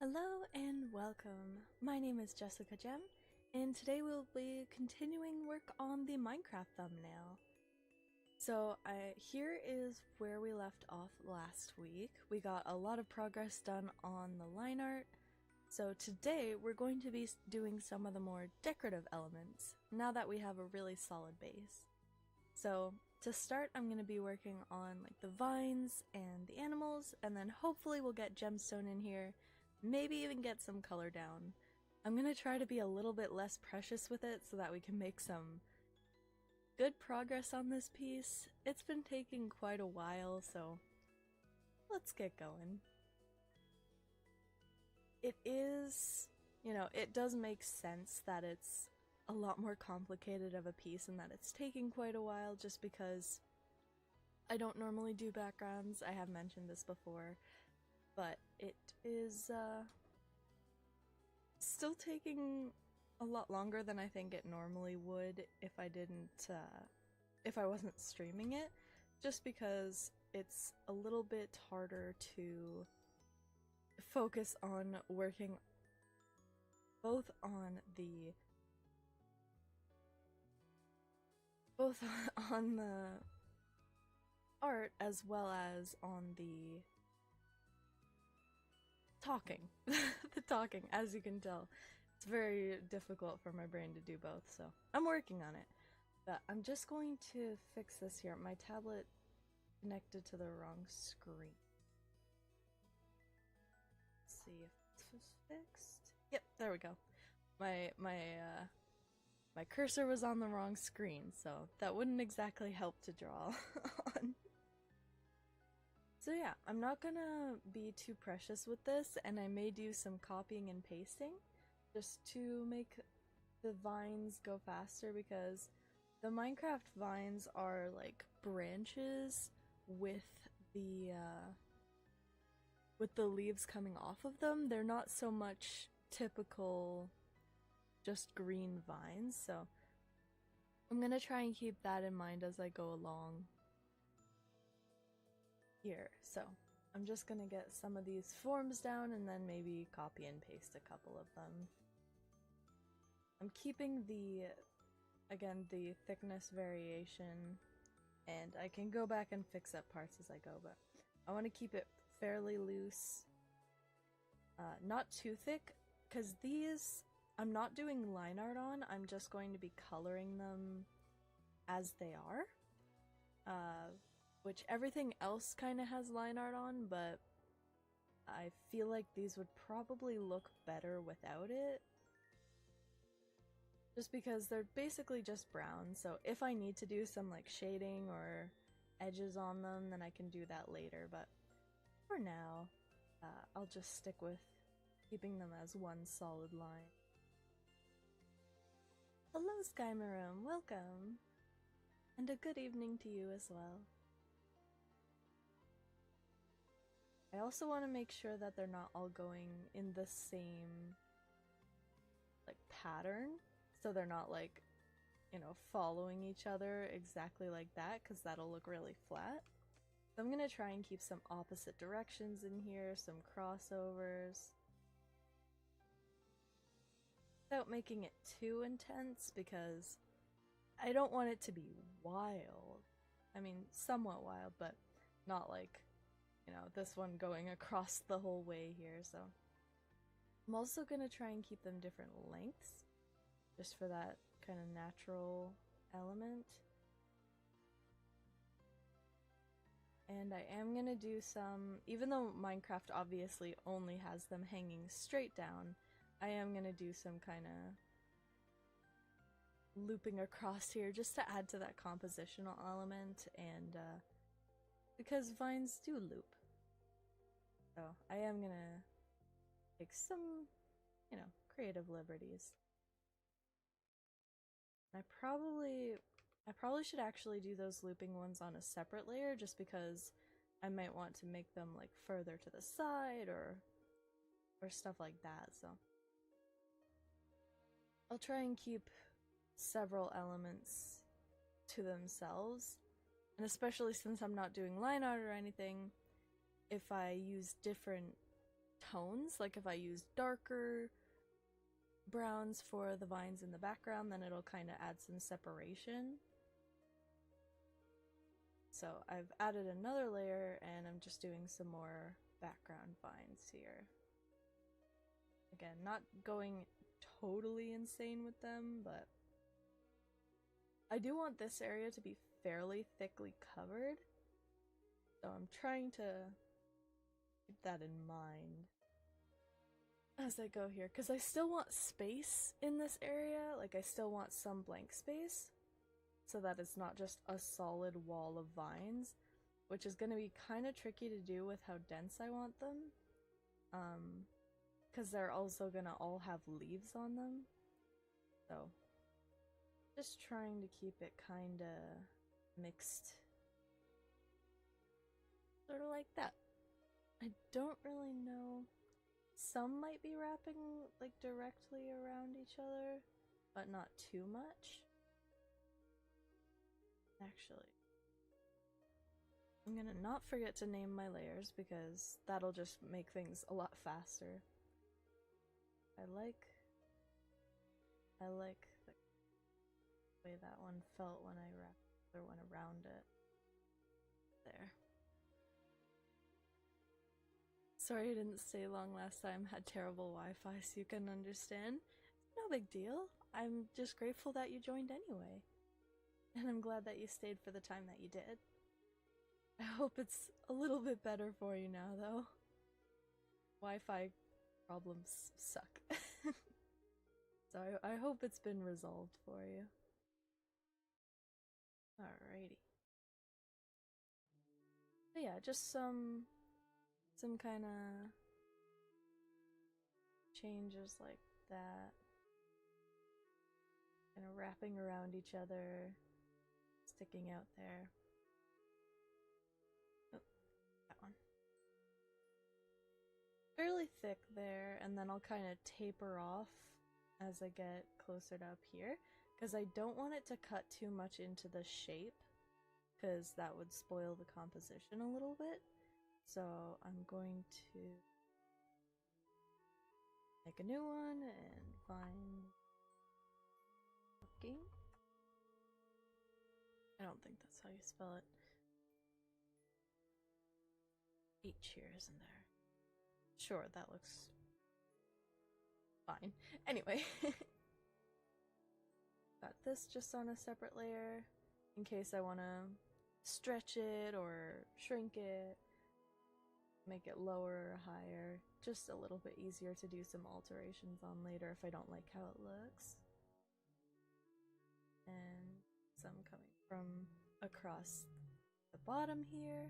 Hello and welcome. My name is Jessica Gem, and today we'll be continuing work on the Minecraft thumbnail. So here is where we left off last week. We got a lot of progress done on the line art, so today we're going to be doing some of the more decorative elements, now that we have a really solid base. So to start, I'm going to be working on like the vines and the animals, and then hopefully we'll get Gemstone in here. Maybe even get some color down. I'm gonna try to be a little bit less precious with it so that we can make some good progress on this piece. It's been taking quite a while, so let's get going. It is, it does make sense that it's a lot more complicated of a piece and that it's taking quite a while just because I don't normally do backgrounds. I have mentioned this before. But it is still taking a lot longer than I think it normally would if I wasn't streaming it, just because it's a little bit harder to focus on working both on the art as well as on the talking. The talking, as you can tell. It's very difficult for my brain to do both, so I'm working on it. But I'm just going to fix this here. My tablet connected to the wrong screen. Let's see if this was fixed. Yep, there we go. My cursor was on the wrong screen, so that wouldn't exactly help to draw on. So yeah, I'm not gonna be too precious with this, and I may do some copying and pasting just to make the vines go faster, because the Minecraft vines are like branches with the leaves coming off of them. They're not so much typical just green vines, so I'm gonna try and keep that in mind as I go along here. So I'm just gonna get some of these forms down and then maybe copy and paste a couple of them. I'm keeping the thickness variation, and I can go back and fix up parts as I go, but I want to keep it fairly loose, not too thick, because these I'm not doing line art on. I'm just going to be coloring them as they are. Which everything else kind of has line art on, but I feel like these would probably look better without it. Just because they're basically just brown, so if I need to do some like shading or edges on them, then I can do that later, but for now, I'll just stick with keeping them as one solid line. Hello Sky Maroon, welcome! And a good evening to you as well. I also want to make sure that they're not all going in the same like pattern, so they're not like, following each other exactly like that, because that'll look really flat. So I'm gonna try and keep some opposite directions in here, some crossovers, without making it too intense, because I don't want it to be wild. I mean, somewhat wild, but not like this one going across the whole way here, so I'm also gonna try and keep them different lengths, just for that kind of natural element. And I am gonna do some, even though Minecraft obviously only has them hanging straight down, I am gonna do some kind of looping across here just to add to that compositional element, and because vines do loop. So I am gonna take some, creative liberties. I probably should actually do those looping ones on a separate layer, just because I might want to make them like further to the side or stuff like that, so I'll try and keep several elements to themselves. And especially since I'm not doing line art or anything, if I use different tones. Like if I use darker browns for the vines in the background, then it'll kind of add some separation. So I've added another layer and I'm just doing some more background vines here. Again, not going totally insane with them, but I do want this area to be fairly thickly covered. So I'm trying to keep that in mind as I go here, because I still want space in this area. Like I still want some blank space so that it's not just a solid wall of vines, which is going to be kind of tricky to do with how dense I want them, because they're also going to all have leaves on them. So just trying to keep it kind of mixed, sort of like that. I don't really know. Some might be wrapping like directly around each other, but not too much. Actually, I'm gonna not forget to name my layers because that'll just make things a lot faster. I like the way that one felt when I wrapped the other one around it. There. Sorry I didn't stay long last time, had terrible Wi-Fi so you can understand. No big deal. I'm just grateful that you joined anyway. And I'm glad that you stayed for the time that you did. I hope it's a little bit better for you now though. Wi-Fi problems suck. So I hope it's been resolved for you. Alrighty. But yeah, just some kind of changes like that. Kind of wrapping around each other, sticking out there. Oh, that one. Fairly thick there, and then I'll kind of taper off as I get closer to up here, because I don't want it to cut too much into the shape, because that would spoil the composition a little bit. So I'm going to make a new one and find looking. I don't think that's how you spell it. H here, isn't there? Sure, that looks fine. Anyway, got this just on a separate layer in case I want to stretch it or shrink it, make it lower or higher, just a little bit easier to do some alterations on later if I don't like how it looks. And some coming from across the bottom here.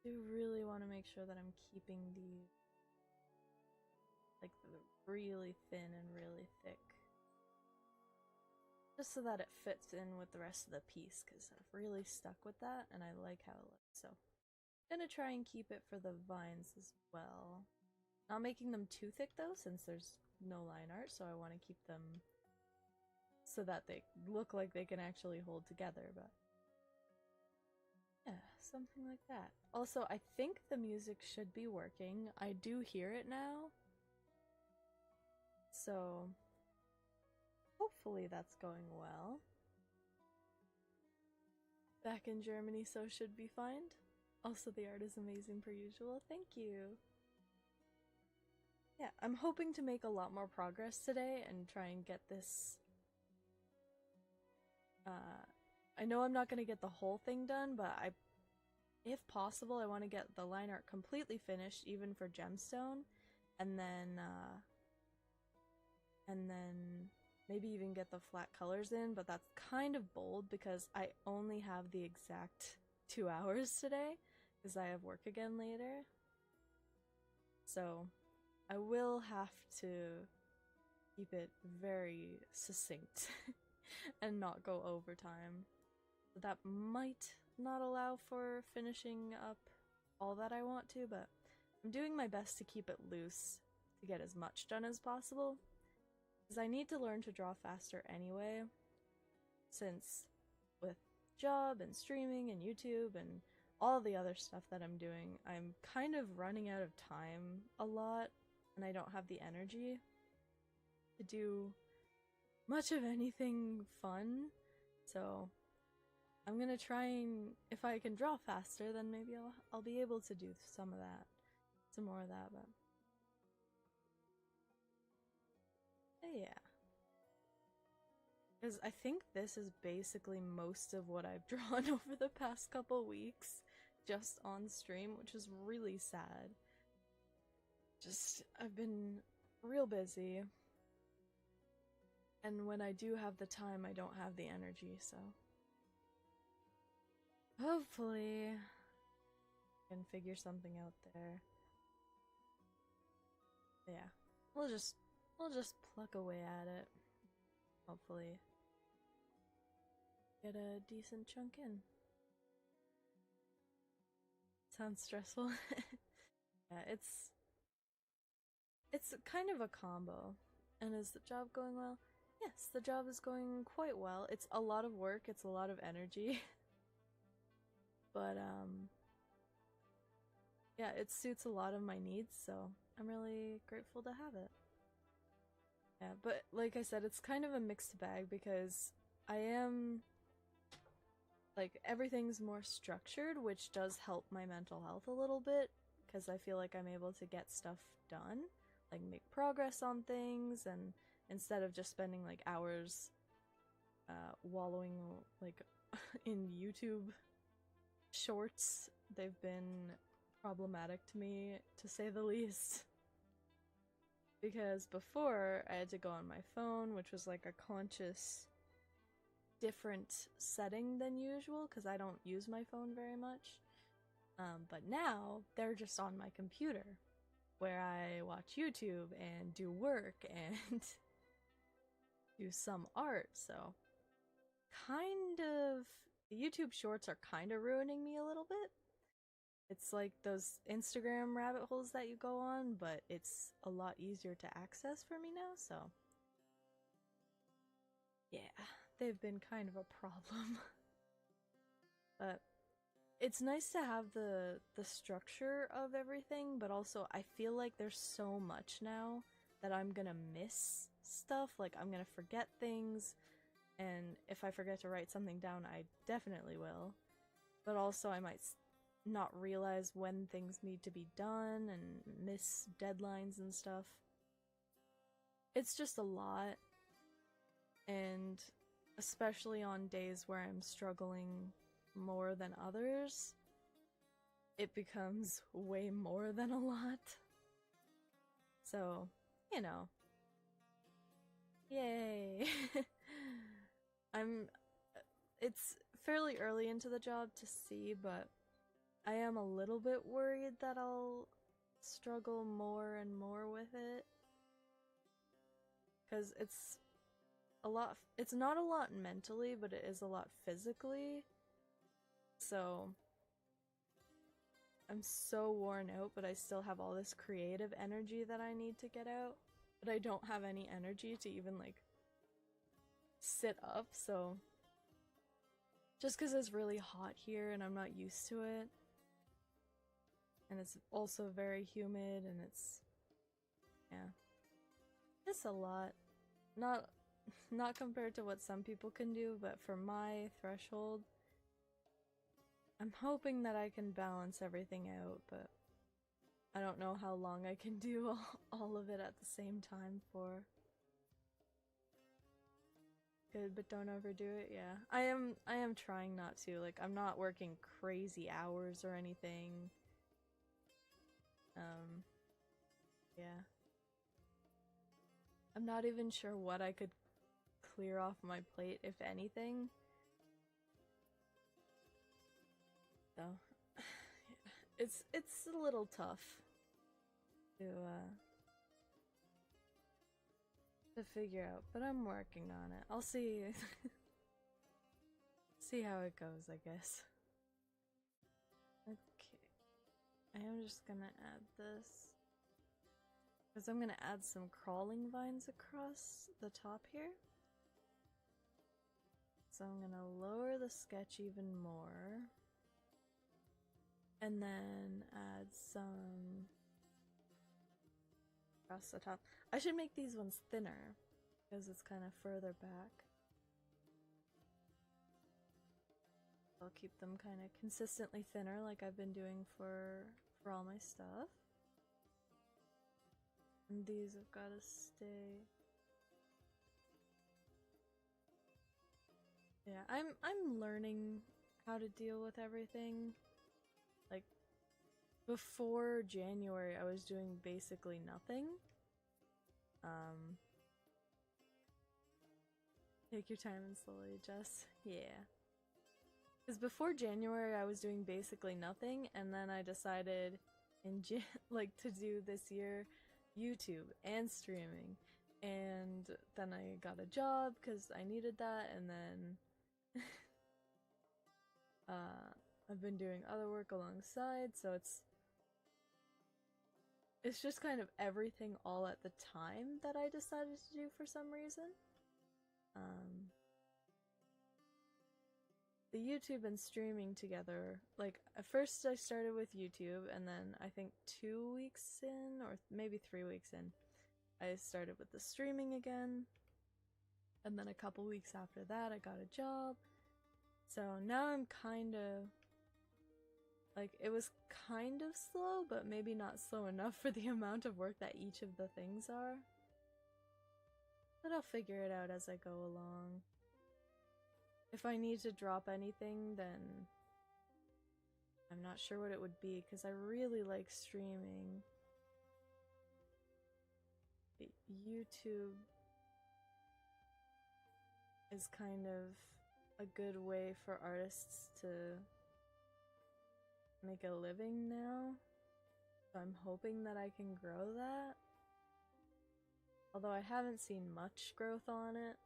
I do really want to make sure that I'm keeping the really thin and really thick, just so that it fits in with the rest of the piece, because I've really stuck with that and I like how it looks. So I'm gonna try and keep it for the vines as well. Not making them too thick though, since there's no line art, so I want to keep them so that they look like they can actually hold together, but yeah, something like that. Also, I think the music should be working. I do hear it now, so hopefully that's going well. Back in Germany, so should be fine. Also, the art is amazing per usual. Thank you. Yeah, I'm hoping to make a lot more progress today and try and get this. I know I'm not going to get the whole thing done, but if possible, I want to get the line art completely finished, even for Gemstone, and then maybe even get the flat colors in, but that's kind of bold because I only have the exact 2 hours today, because I have work again later. So I will have to keep it very succinct and not go overtime. That might not allow for finishing up all that I want to, but I'm doing my best to keep it loose to get as much done as possible, because I need to learn to draw faster anyway, since with job and streaming and YouTube and all the other stuff that I'm doing, I'm kind of running out of time a lot, and I don't have the energy to do much of anything fun. So I'm gonna try and, if I can draw faster, then maybe I'll be able to do some of that, some more of that. But yeah, because I think this is basically most of what I've drawn over the past couple weeks, just on stream, which is really sad. Just, I've been real busy, and when I do have the time, I don't have the energy, so hopefully I can figure something out there. Yeah, we'll just pluck away at it. Hopefully get a decent chunk in. Sounds stressful. Yeah, it's kind of a combo. And is the job going well? Yes, the job is going quite well. It's a lot of work, it's a lot of energy. But yeah, it suits a lot of my needs, so I'm really grateful to have it. Yeah, but like I said, it's kind of a mixed bag because I am, like, everything's more structured, which does help my mental health a little bit, because I feel like I'm able to get stuff done, like make progress on things, and instead of just spending like hours wallowing like in YouTube shorts, they've been problematic to me, to say the least. Because before, I had to go on my phone, which was like a conscious different setting than usual, because I don't use my phone very much. But now, they're just on my computer, where I watch YouTube and do work and do some art, so kind of, the YouTube shorts are kind of ruining me a little bit. It's like those Instagram rabbit holes that you go on, but it's a lot easier to access for me now, so yeah, they've been kind of a problem. But it's nice to have the structure of everything, but also I feel like there's so much now that I'm gonna miss stuff, like I'm gonna forget things, and if I forget to write something down, I definitely will. But also I might not realize when things need to be done and miss deadlines and stuff. It's just a lot, and especially on days where I'm struggling more than others, it becomes way more than a lot. So, you know. Yay! It's fairly early into the job to see, but I am a little bit worried that I'll struggle more and more with it. Because it's not a lot mentally, but it is a lot physically. So I'm so worn out, but I still have all this creative energy that I need to get out. But I don't have any energy to even, like, sit up, so just because it's really hot here and I'm not used to it. And it's also very humid, and it's, yeah, it's a lot. Not compared to what some people can do, but for my threshold, I'm hoping that I can balance everything out, but I don't know how long I can do all of it at the same time for. Good, but don't overdo it, yeah. I am trying not to, like, I'm not working crazy hours or anything. Yeah. I'm not even sure what I could clear off my plate, if anything. So, yeah. It's a little tough to figure out, but I'm working on it. I'll see see how it goes, I guess. Okay. I am just gonna add this, because I'm gonna add some crawling vines across the top here. So I'm gonna lower the sketch even more. And then add some across the top. I should make these ones thinner because it's kind of further back. I'll keep them kind of consistently thinner like I've been doing for all my stuff. And these have got to stay. Yeah, I'm learning how to deal with everything. Like before January I was doing basically nothing. Take your time and slowly adjust. Yeah. Because before January I was doing basically nothing, and then I decided in to do this year YouTube and streaming, and then I got a job because I needed that, and then I've been doing other work alongside, so it's just kind of everything all at the time that I decided to do for some reason. The YouTube and streaming together, like at first I started with YouTube, and then I think 2 weeks in, or maybe 3 weeks in, I started with the streaming again, and then a couple weeks after that I got a job. So now I'm kind of, like, it was kind of slow, but maybe not slow enough for the amount of work that each of the things are. But I'll figure it out as I go along. If I need to drop anything, then I'm not sure what it would be, because I really like streaming. But YouTube is kind of a good way for artists to make a living now. So I'm hoping that I can grow that. Although I haven't seen much growth on it.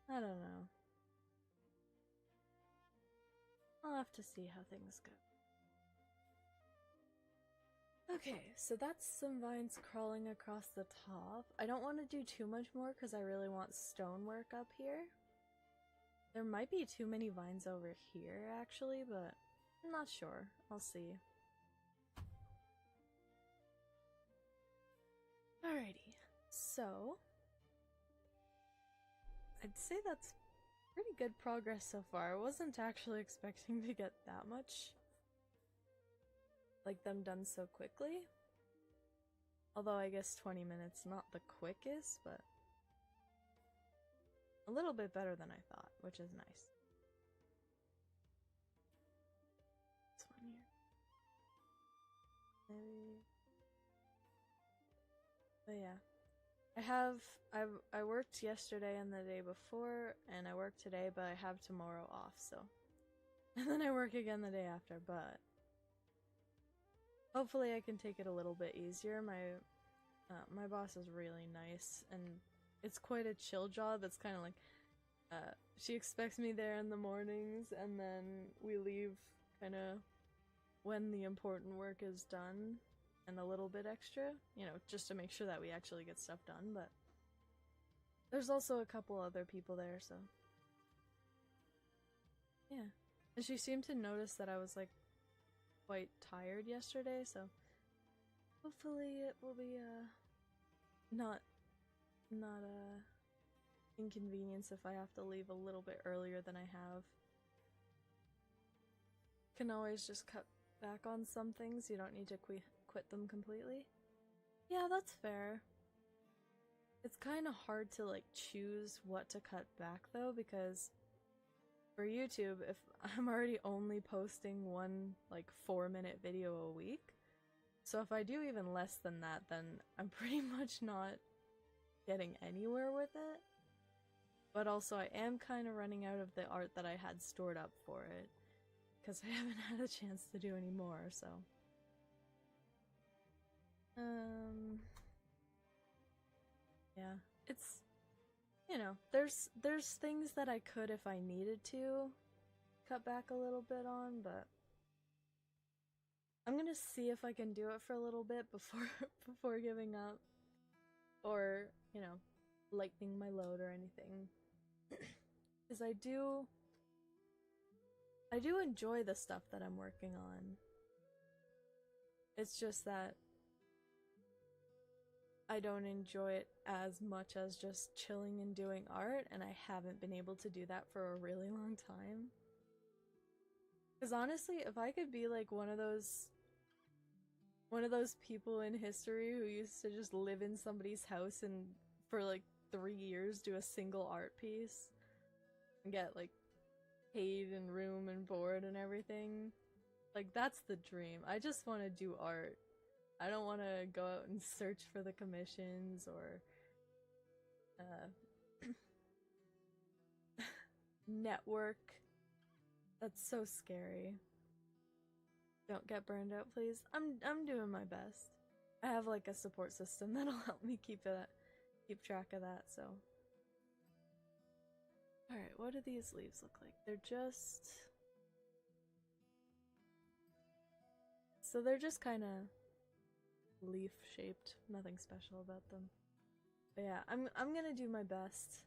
I don't know. I'll have to see how things go. Okay, so that's some vines crawling across the top. I don't want to do too much more because I really want stonework up here. There might be too many vines over here actually, but I'm not sure. I'll see. Alrighty, so I'd say that's pretty good progress so far. I wasn't actually expecting to get that much, like, them done so quickly. Although I guess 20 minutes not the quickest, but a little bit better than I thought, which is nice. This one here. Maybe. But yeah. I worked yesterday and the day before, and I worked today, but I have tomorrow off, so. And then I work again the day after, but hopefully I can take it a little bit easier. My boss is really nice, and it's quite a chill job. It's kind of like, she expects me there in the mornings, and then we leave kind of when the important work is done. And a little bit extra, you know, just to make sure that we actually get stuff done, but there's also a couple other people there, so yeah. And she seemed to notice that I was, like, quite tired yesterday, so hopefully it will be not inconvenience if I have to leave a little bit earlier than I have. Can always just cut back on some things. You don't need to quit them completely. Yeah, that's fair. It's kind of hard to, like, choose what to cut back though, because for YouTube, if I'm already only posting one, like, 4-minute video a week, so if I do even less than that, then I'm pretty much not getting anywhere with it. But also I am kind of running out of the art that I had stored up for it, because I haven't had a chance to do any more, so yeah, it's, you know, there's things that I could, if I needed to, cut back a little bit on, but I'm gonna see if I can do it for a little bit before giving up, or, you know, lightening my load or anything. Because I do I do enjoy the stuff that I'm working on. It's just that I don't enjoy it as much as just chilling and doing art, and I haven't been able to do that for a really long time. Because honestly, if I could be like one of those people in history who used to just live in somebody's house and for like 3 years do a single art piece and get like paid and room and board and everything, like that's the dream. I just want to do art. I don't want to go out and search for the commissions or network. That's so scary. Don't get burned out, please. I'm doing my best. I have like a support system that'll help me keep track of that, so. Alright, what do these leaves look like? They're just kind of leaf shaped. Nothing special about them. But yeah, I'm gonna do my best.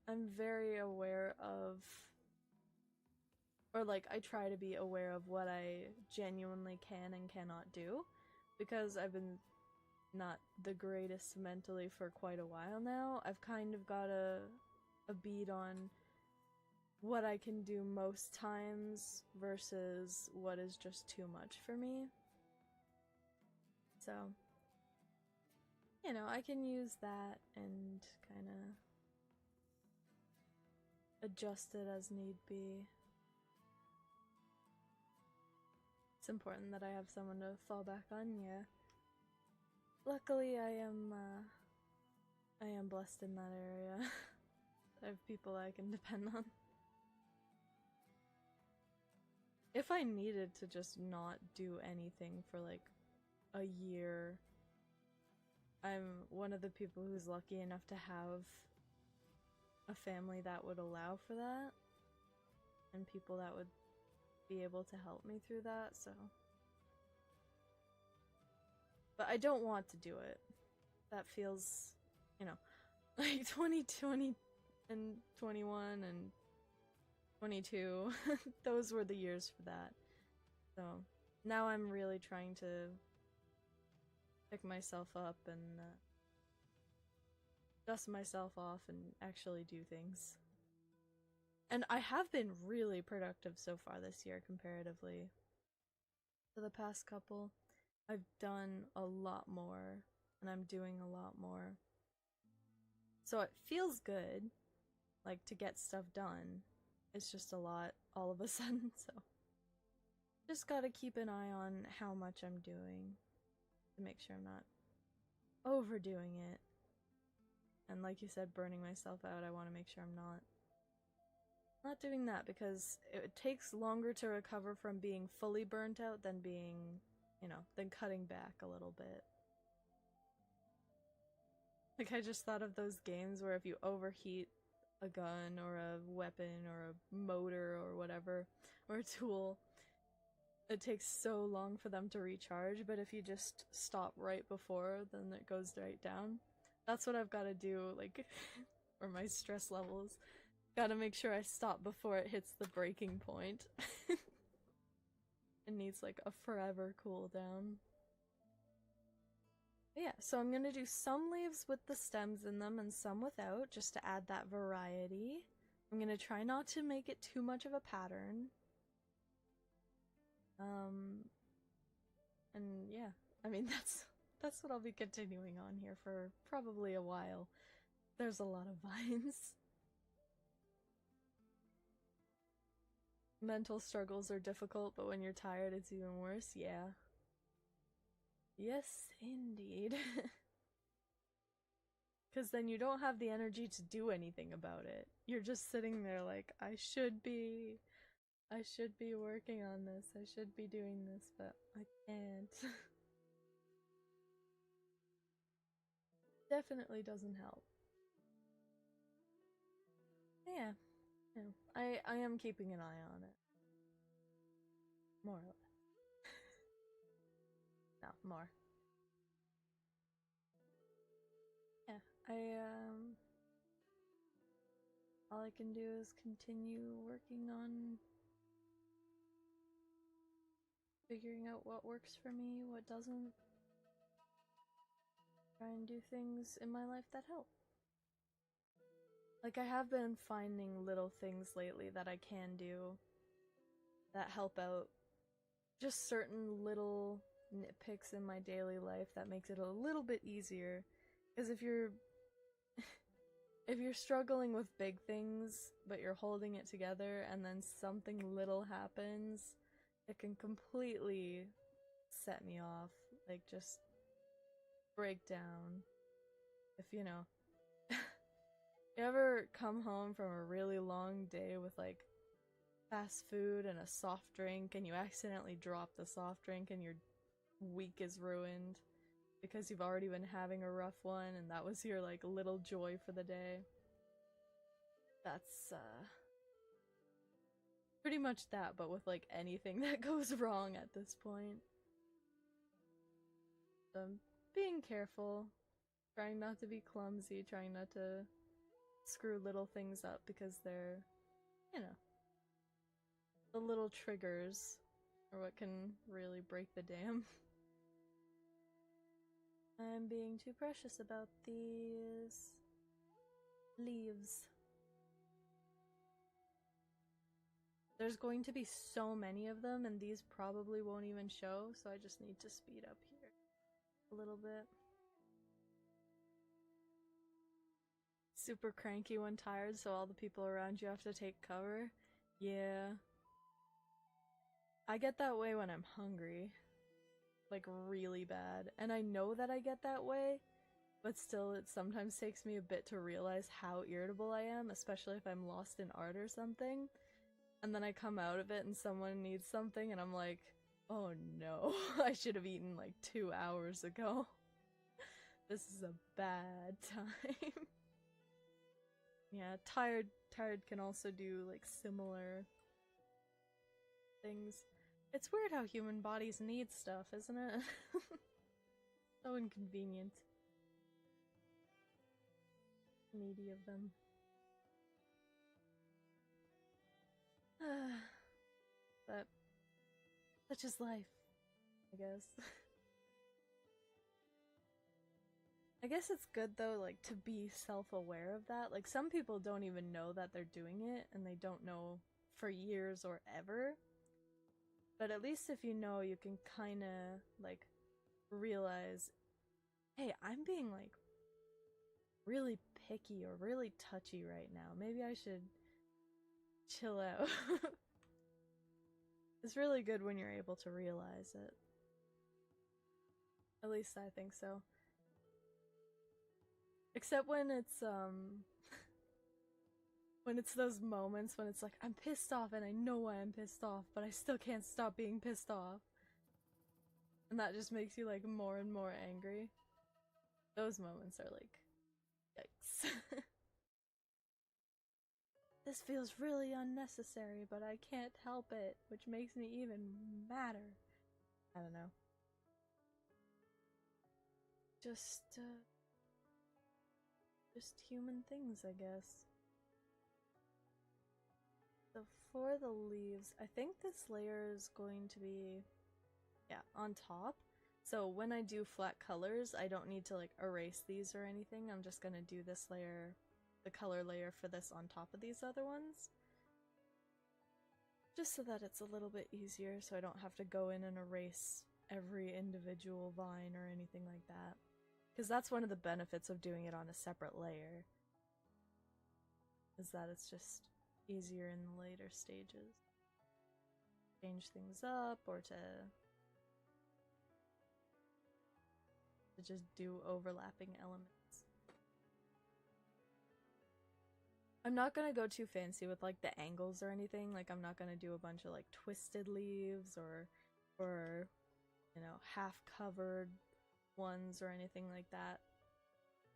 I'm very aware of, or like I try to be aware of what I genuinely can and cannot do, because I've been not the greatest mentally for quite a while now. I've kind of got a bead on what I can do most times versus what is just too much for me. So, you know, I can use that and kind of adjust it as need be. It's important that I have someone to fall back on, yeah. Luckily, I am blessed in that area. I have people I can depend on. If I needed to just not do anything for like a year, I'm one of the people who's lucky enough to have a family that would allow for that, and people that would be able to help me through that, so. But I don't want to do it. That feels, you know, like 2020 and 21 and 22, those were the years for that. So now I'm really trying to pick myself up and dust myself off and actually do things. And I have been really productive so far this year comparatively to the past couple. I've done a lot more, and I'm doing a lot more. So it feels good, like, to get stuff done. It's just a lot all of a sudden, so. Just gotta keep an eye on how much I'm doing to make sure I'm not overdoing it. And like you said, burning myself out, I want to make sure I'm not doing that, because it takes longer to recover from being fully burnt out than being, you know, than cutting back a little bit. Like, I just thought of those games where if you overheat a gun or a weapon or a motor or whatever, or a tool, it takes so long for them to recharge, but if you just stop right before, then it goes right down. That's what I've got to do, like, for my stress levels. Gotta make sure I stop before it hits the breaking point. It needs, like, a forever cooldown. But yeah, so I'm gonna do some leaves with the stems in them and some without, just to add that variety. I'm gonna try not to make it too much of a pattern. And yeah, I mean, that's what I'll be continuing on here for probably a while. There's a lot of vines. Mental struggles are difficult, but when you're tired, it's even worse. Yeah. Yes, indeed. Because then you don't have the energy to do anything about it. You're just sitting there like, I should be working on this. I should be doing this, but I can't. Definitely doesn't help. Yeah. I am keeping an eye on it. More or less. No, more. Yeah, all I can do is continue working on figuring out what works for me, what doesn't. Try and do things in my life that help. Like, I have been finding little things lately that I can do that help out. Just certain little nitpicks in my daily life that makes it a little bit easier. Because if you're struggling with big things, but you're holding it together, and then something little happens, it can completely set me off. Like, just break down. If you know. You ever come home from a really long day with, like, fast food and a soft drink, and you accidentally drop the soft drink and your week is ruined because you've already been having a rough one and that was your, like, little joy for the day? That's, pretty much that, but with, like, anything that goes wrong at this point. So I'm being careful, trying not to be clumsy, trying not to screw little things up because they're, you know, the little triggers are what can really break the dam. I'm being too precious about these leaves. There's going to be so many of them, and these probably won't even show, so I just need to speed up here a little bit. Super cranky when tired, so all the people around you have to take cover. Yeah. I get that way when I'm hungry. Like, really bad. And I know that I get that way, but still it sometimes takes me a bit to realize how irritable I am, especially if I'm lost in art or something. And then I come out of it and someone needs something and I'm like, oh no, I should have eaten like 2 hours ago. This is a bad time. Yeah, tired can also do like similar things. It's weird how human bodies need stuff, isn't it? So inconvenient. Needy of them. But such is life, I guess. I guess it's good though, like, to be self-aware of that. Like, some people don't even know that they're doing it, and they don't know for years or ever. But at least if you know, you can kinda, like, realize, hey, I'm being, like, really picky or really touchy right now. Maybe I should chill out. It's really good when you're able to realize it. At least I think so. Except when it's, when it's those moments when it's like, I'm pissed off and I know why I'm pissed off, but I still can't stop being pissed off. And that just makes you, like, more and more angry. Those moments are like, yikes. This feels really unnecessary, but I can't help it, which makes me even madder. I don't know. Just human things, I guess. So for the leaves, I think this layer is going to be, yeah, on top. So when I do flat colors, I don't need to, like, erase these or anything. I'm just gonna do this layer, the color layer for this on top of these other ones. Just so that it's a little bit easier, so I don't have to go in and erase every individual vine or anything like that. Because that's one of the benefits of doing it on a separate layer, is that it's just easier in the later stages. Change things up, or to just do overlapping elements. I'm not gonna go too fancy with, like, the angles or anything. Like, I'm not gonna do a bunch of, like, twisted leaves or you know, half-covered ones or anything like that.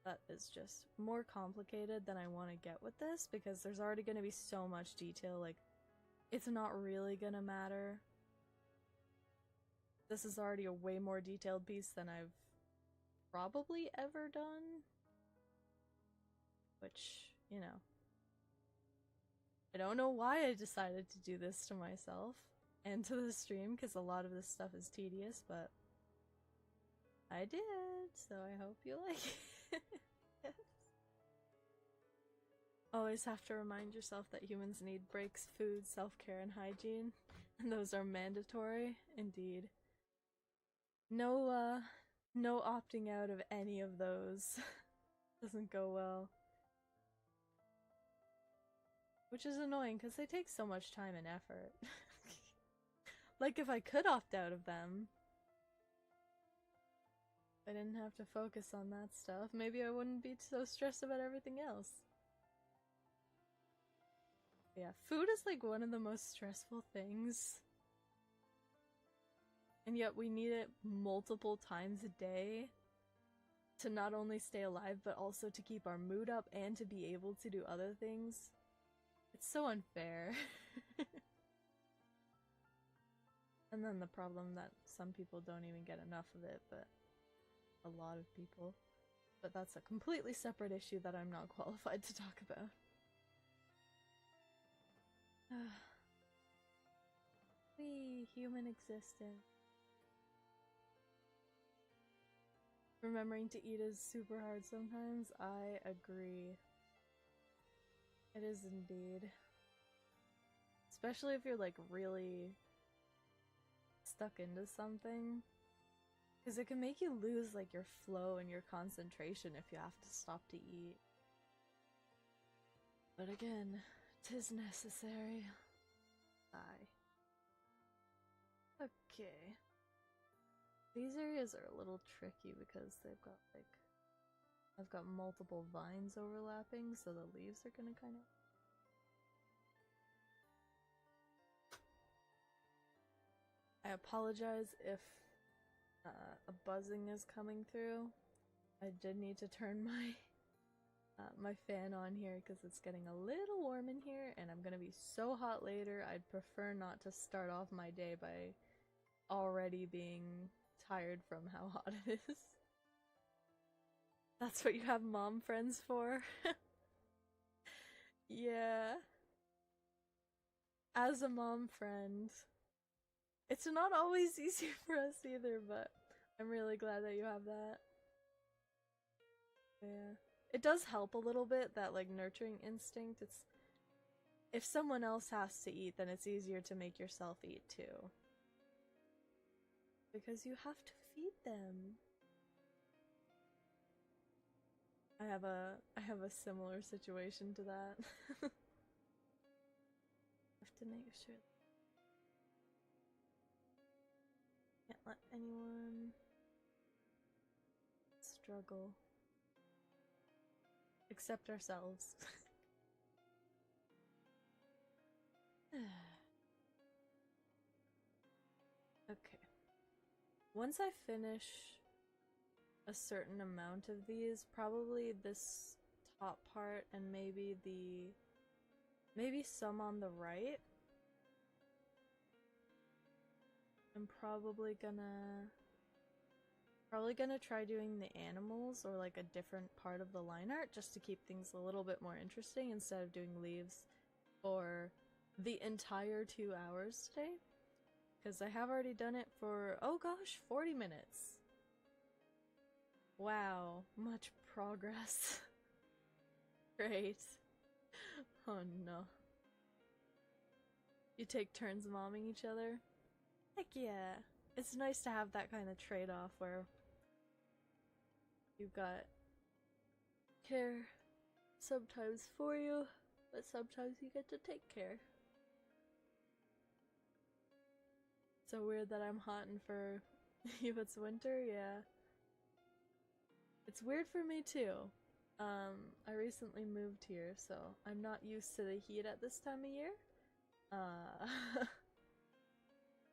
That is just more complicated than I want to get with this, because there's already going to be so much detail. Like, it's not really gonna matter. This is already a way more detailed piece than I've probably ever done. Which, you know, I don't know why I decided to do this to myself and to the stream, because a lot of this stuff is tedious, but I did, so I hope you like it. Yes. Always have to remind yourself that humans need breaks, food, self-care, and hygiene, and those are mandatory, indeed. No opting out of any of those. Doesn't go well. Which is annoying, because they take so much time and effort. Like, if I could opt out of them, I didn't have to focus on that stuff, maybe I wouldn't be so stressed about everything else. Yeah, food is like one of the most stressful things. And yet we need it multiple times a day to not only stay alive, but also to keep our mood up and to be able to do other things. It's so unfair. And then the problem that some people don't even get enough of it, but a lot of people. But that's a completely separate issue that I'm not qualified to talk about. Wee, human existence. Remembering to eat is super hard sometimes. I agree. It is indeed. Especially if you're like really stuck into something. Because it can make you lose like your flow and your concentration if you have to stop to eat. But again, 'tis necessary. Aye. Okay. These areas are a little tricky because they've got like... I've got multiple vines overlapping, so the leaves are gonna kind of... I apologize if a buzzing is coming through. I did need to turn my my fan on here because it's getting a little warm in here and I'm gonna be so hot later. I'd prefer not to start off my day by already being tired from how hot it is. That's what you have mom friends for? Yeah. As a mom friend. It's not always easy for us either, but I'm really glad that you have that. Yeah. It does help a little bit, that like nurturing instinct. It's... if someone else has to eat, then it's easier to make yourself eat too. Because you have to feed them. I have a similar situation to that. I have to make sure. Can't let anyone struggle. Except ourselves. Okay. Once I finish a certain amount of these, probably this top part and maybe some on the right, I'm probably gonna try doing the animals or like a different part of the line art just to keep things a little bit more interesting instead of doing leaves for the entire 2 hours today. Because I have already done it for, oh gosh, 40 minutes. Wow, much progress. Great. Oh no. You take turns momming each other? Heck yeah. It's nice to have that kind of trade-off where you've got care sometimes for you, but sometimes you get to take care. So weird that I'm hot and for you it's winter, yeah. It's weird for me too. I recently moved here, so I'm not used to the heat at this time of year.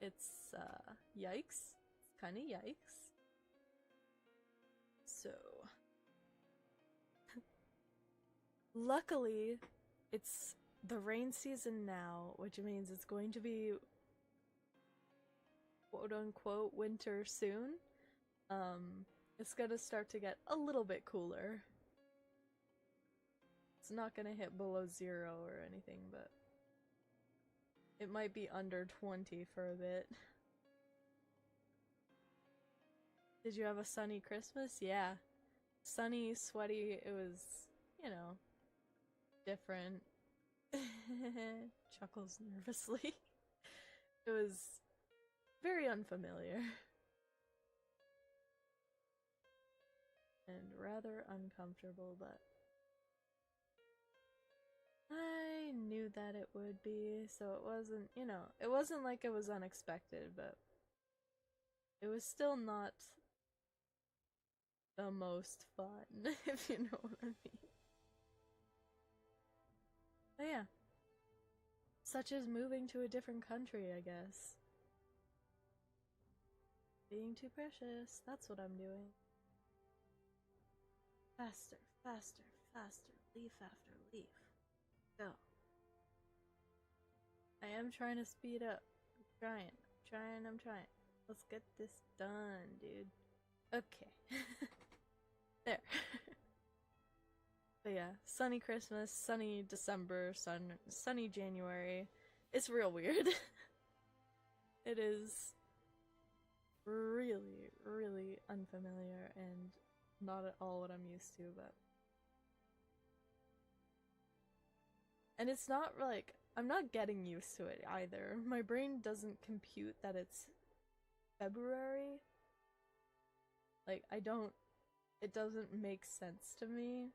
It's, yikes. It's kinda yikes. So... luckily, it's the rain season now, which means it's going to be quote-unquote winter soon. It's gonna start to get a little bit cooler. It's not gonna hit below 0 or anything, but It might be under 20 for a bit. Did you have a sunny Christmas? Yeah. Sunny, sweaty, it was, you know, different. Chuckles nervously. It was very unfamiliar. And rather uncomfortable, but I knew that it would be, so it wasn't, you know, it wasn't like it was unexpected, but it was still not the most fun, if you know what I mean. But yeah. Such as moving to a different country, I guess. Being too precious, that's what I'm doing. Faster, faster, faster, leaf after leaf. Go. I am trying to speed up. I'm trying. Let's get this done, dude. Okay. There. But yeah, sunny Christmas, sunny December, sunny January. It's real weird. It is really, really unfamiliar and not at all what I'm used to, but... And it's not like, I'm not getting used to it either. My brain doesn't compute that it's February. Like, it doesn't make sense to me.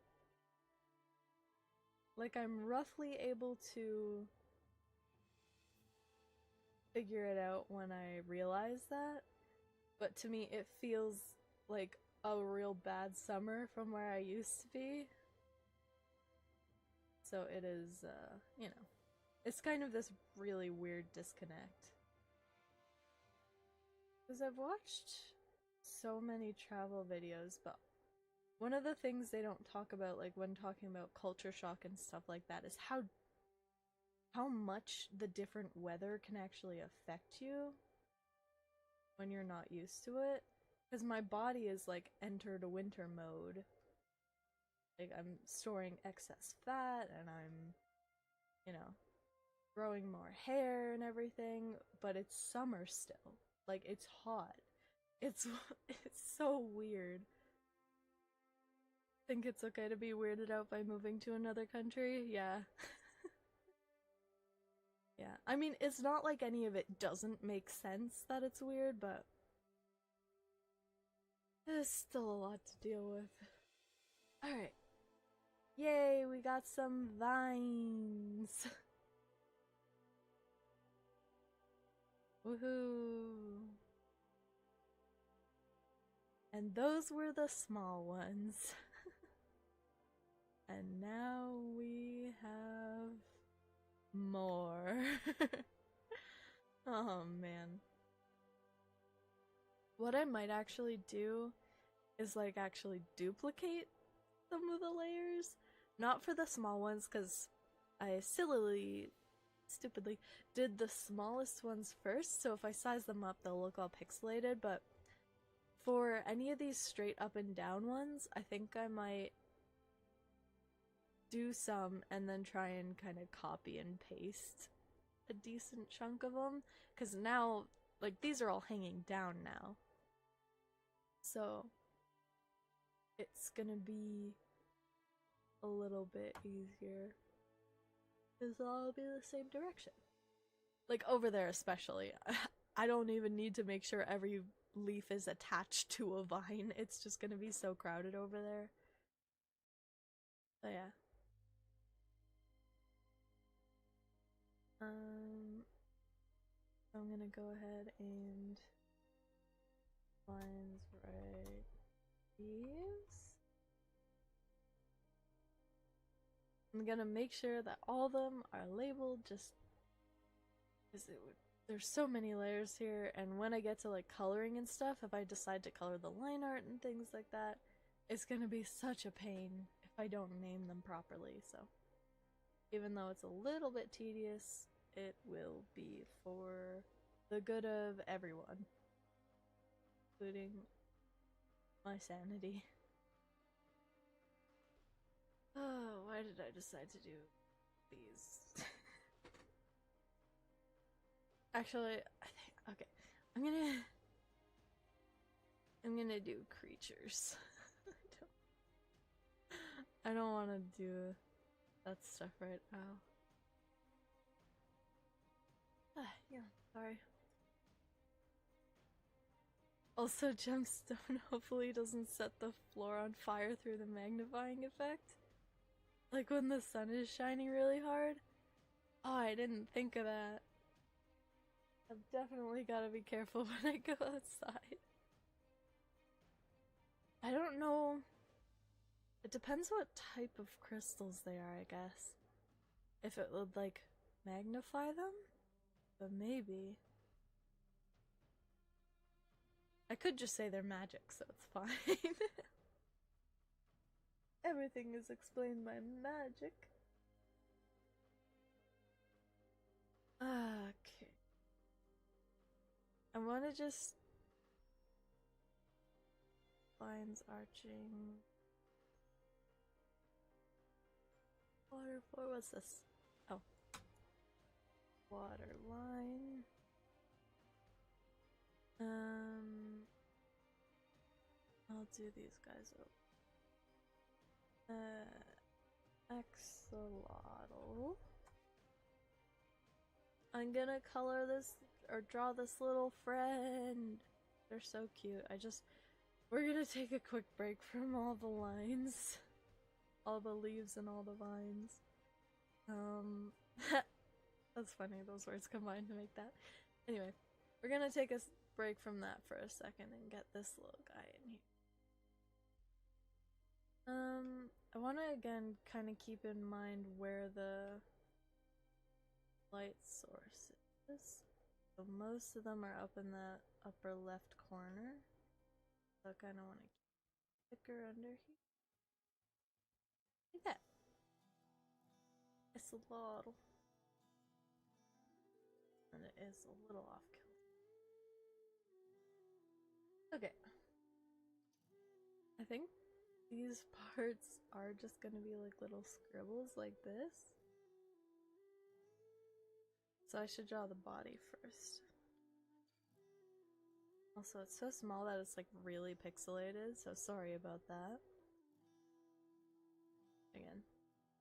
Like, I'm roughly able to figure it out when I realize that, but to me it feels like a real bad summer from where I used to be. So it is, you know, it's kind of this really weird disconnect. Because I've watched so many travel videos, but one of the things they don't talk about, like when talking about culture shock and stuff like that, is how much the different weather can actually affect you when you're not used to it. Because my body is like entered a winter mode. Like I'm storing excess fat and I'm, you know, growing more hair and everything, but it's summer still. Like it's hot. It's so weird. Think it's okay to be weirded out by moving to another country? Yeah. Yeah. I mean, it's not like any of it doesn't make sense that it's weird, but there's still a lot to deal with. Alright. Yay, we got some vines. Woohoo. And those were the small ones. And now we have more. Oh man. What I might actually do is like actually duplicate some of the layers. Not for the small ones, because I stupidly did the smallest ones first, so if I size them up they'll look all pixelated, but for any of these straight up and down ones, I think I might do some and then try and kind of copy and paste a decent chunk of them, because now, like, these are all hanging down now. So it's gonna be a little bit easier, because they'll all be the same direction. Like, over there especially. I don't even need to make sure every leaf is attached to a vine. It's just gonna be so crowded over there. But yeah. I'm gonna go ahead and lines right these. I'm gonna make sure that all of them are labeled, just because there's so many layers here, and when I get to like coloring and stuff, if I decide to color the line art and things like that, it's gonna be such a pain if I don't name them properly. So even though it's a little bit tedious, it will be for the good of everyone, including my sanity. Oh, why did I decide to do these? Actually, I think okay. I'm gonna do creatures. I don't want to do that stuff right now. Yeah, sorry. Also, Gemstone hopefully doesn't set the floor on fire through the magnifying effect. Like when the sun is shining really hard. Oh, I didn't think of that. I've definitely gotta be careful when I go outside. I don't know. It depends what type of crystals they are, I guess. If it would, like, magnify them? But maybe. I could just say they're magic, so it's fine. Everything is explained by magic. Okay. I want to just... lines arching... Water floor, what's this? Oh. Water line. I'll do these guys up. Axolotl. I'm gonna color this, or draw this little friend. They're so cute. We're gonna take a quick break from all the lines. All the leaves and all the vines. That's funny, those words combined to make that. Anyway, we're gonna take a break from that for a second and get this little guy in here. I want to again kind of keep in mind where the light source is. So most of them are up in the upper left corner. So I kind of want to keep it thicker under here. Like that. It's a little. And it is a little off kilter. Okay. I think these parts are just gonna be like little scribbles like this. So I should draw the body first. Also, it's so small that it's like really pixelated, so sorry about that. Again,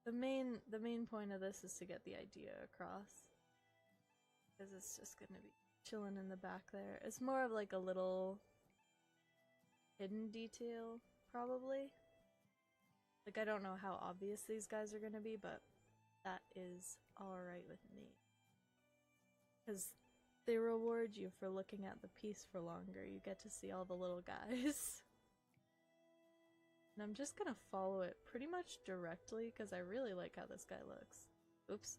the main point of this is to get the idea across. Because it's just gonna be chilling in the back there. It's more of like a little hidden detail, probably. Like, I don't know how obvious these guys are gonna be, but that is alright with me. Because they reward you for looking at the piece for longer. You get to see all the little guys. And I'm just gonna follow it pretty much directly because I really like how this guy looks. Oops.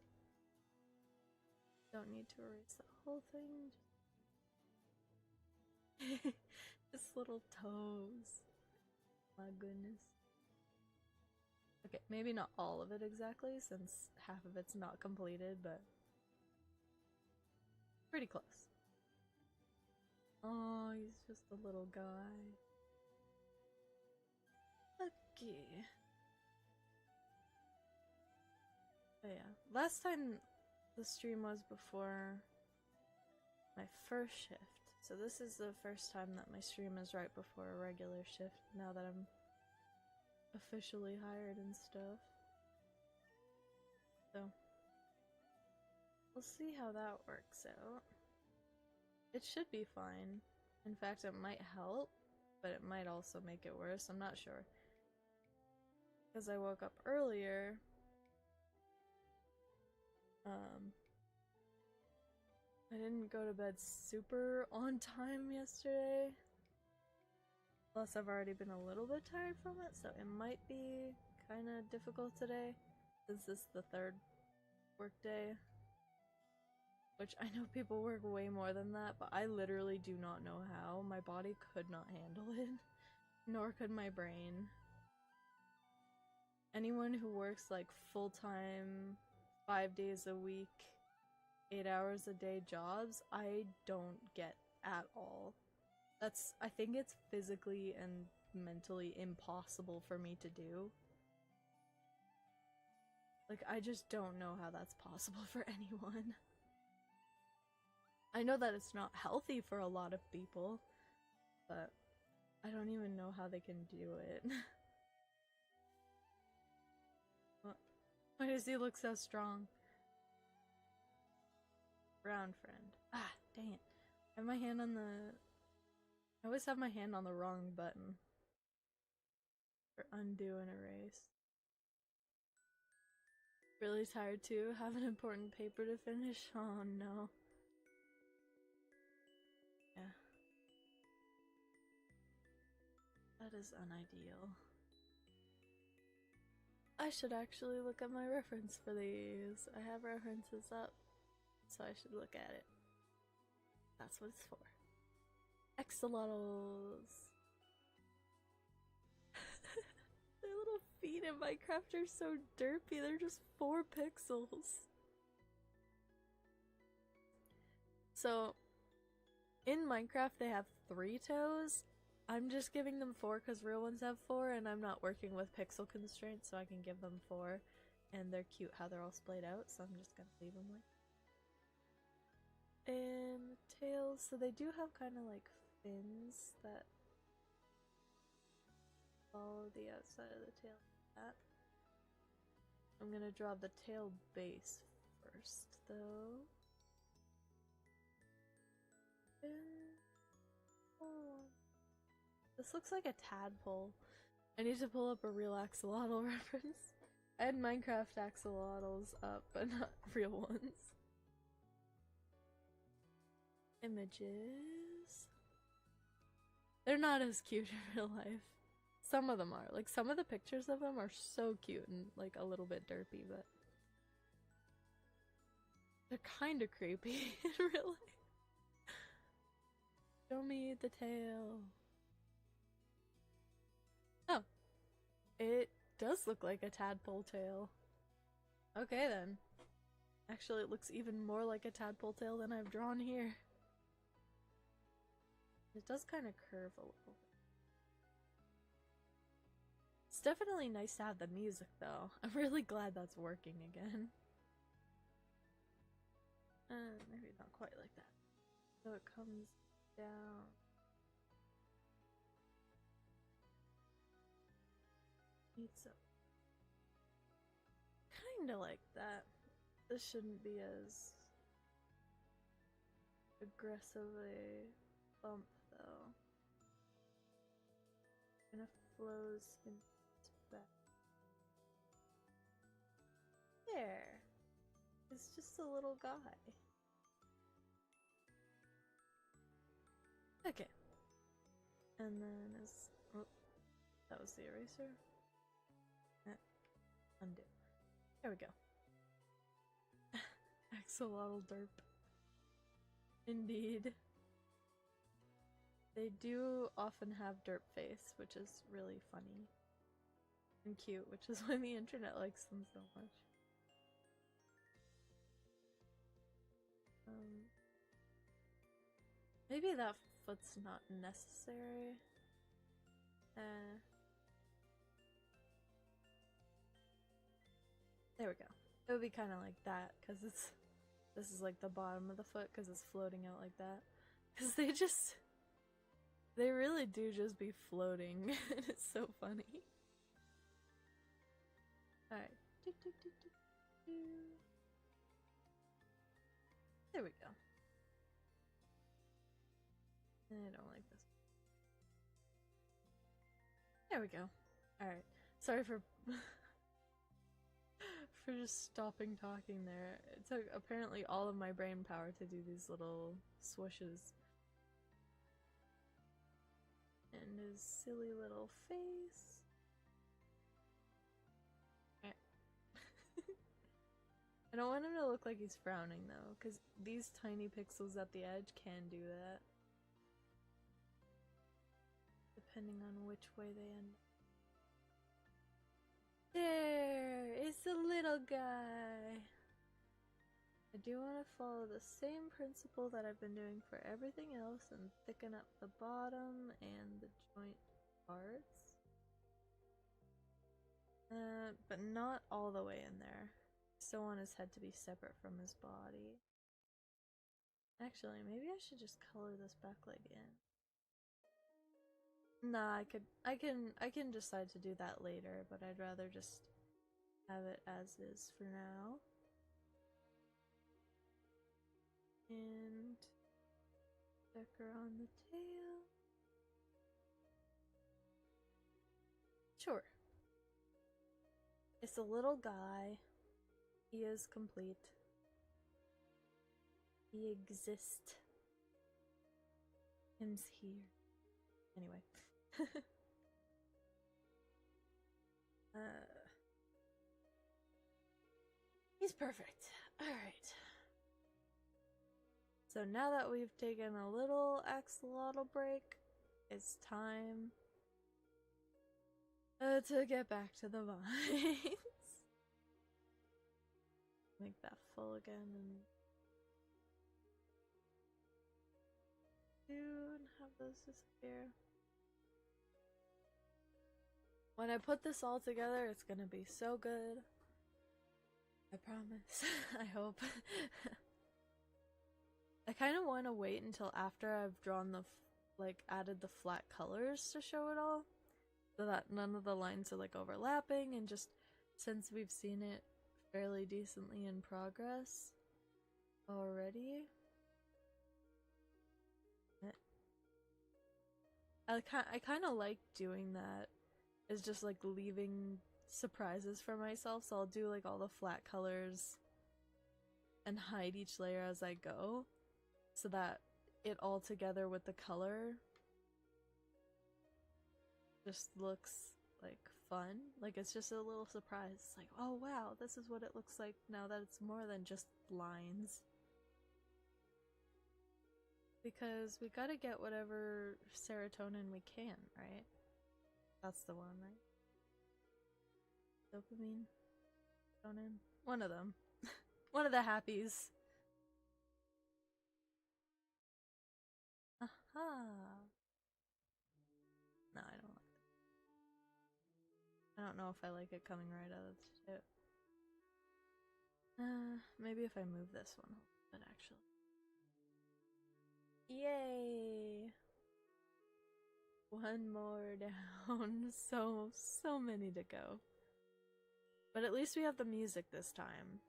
Don't need to erase the whole thing. Just little toes. My goodness. Okay, maybe not all of it exactly since half of it's not completed, but pretty close. Oh, he's just a little guy. Okay. Oh yeah, last time the stream was before my first shift. So this is the first time that my stream is right before a regular shift now that I'm officially hired and stuff. So we'll see how that works out. It should be fine. In fact, it might help, but it might also make it worse. I'm not sure. Because I woke up earlier. I didn't go to bed super on time yesterday. Plus, I've already been a little bit tired from it, so it might be kind of difficult today. Since this is the third work day. Which I know people work way more than that, but I literally do not know how. My body could not handle it. Nor could my brain. Anyone who works like full-time, 5 days a week, 8 hours a day jobs, I don't get at all. I think it's physically and mentally impossible for me to do. Like, I just don't know how that's possible for anyone. I know that it's not healthy for a lot of people, but I don't even know how they can do it. Why does he look so strong? Brown friend. Ah, dang it. I have my hand on the... I always have my hand on the wrong button. For undo and erase. Really tired too. Have an important paper to finish. Oh no. Yeah. That is unideal. I should actually look at my reference for these. I have references up, so I should look at it. That's what it's for. Axolotls. Their little feet in Minecraft are so derpy. They're just 4 pixels. So, in Minecraft they have 3 toes. I'm just giving them 4 because real ones have 4, and I'm not working with pixel constraints, so I can give them 4. And they're cute how they're all splayed out, so I'm just gonna leave them like. And the tails, so they do have kind of like fins that follow the outside of the tail like that. I'm gonna draw the tail base first, though. Oh. This looks like a tadpole. I need to pull up a real axolotl reference. I had Minecraft axolotls up, but not real ones. Images. They're not as cute in real life. Some of them are. Like, some of the pictures of them are so cute and, like, a little bit derpy, but they're kind of creepy in real life. Show me the tail. Oh. It does look like a tadpole tail. Okay then. Actually, it looks even more like a tadpole tail than I've drawn here. It does kind of curve a little bit. It's definitely nice to have the music though. I'm really glad that's working again. Maybe not quite like that. So it comes down. Needs a kinda like that. This shouldn't be as aggressive a bump though. Kind of flows in back. There. It's just a little guy. Okay. And then as oh, that was the eraser. Undo. There we go. Axolotl derp. Indeed. They do often have derp face, which is really funny and cute, which is why the internet likes them so much. Maybe that foot's not necessary. There we go. It would be kind of like that, because this is like the bottom of the foot, because it's floating out like that. Because they really do just be floating, and it's so funny. Alright. There we go. I don't like this. There we go. Alright. Sorry for for just stopping talking there. It took apparently all of my brain power to do these little swooshes. And his silly little face. I don't want him to look like he's frowning though, because these tiny pixels at the edge can do that. Depending on which way they end. There! It's a little guy! I do want to follow the same principle that I've been doing for everything else and thicken up the bottom and the joint parts. But not all the way in there. Still want his head to be separate from his body. Actually, maybe I should just color this back leg in. Nah, I can decide to do that later, but I'd rather just have it as is for now. And decker on the tail. Sure. It's a little guy. He is complete. He exists. Him's here. Anyway. He's perfect. Alright. So now that we've taken a little axolotl break, it's time to get back to the vines. Make that full again and have those disappear. When I put this all together, it's gonna be so good. I promise. I hope. I kind of want to wait until after I've drawn the, added the flat colors to show it all. So that none of the lines are, overlapping, and just since we've seen it fairly decently in progress already. I kind of like doing that. Is just, leaving surprises for myself, so I'll do, all the flat colors and hide each layer as I go, so that it all together with the color just looks fun. It's just a little surprise. It's oh wow, this is what it looks like now that it's more than just lines. Because we gotta get whatever serotonin we can, right? That's the one, right? Dopamine? Serotonin? One of them. One of the happies. Aha! No, I don't like it. I don't know if I like it coming right out of the tip. Maybe if I move this one a little bit, actually. Yay! One more down. So many to go. But at least we have the music this time.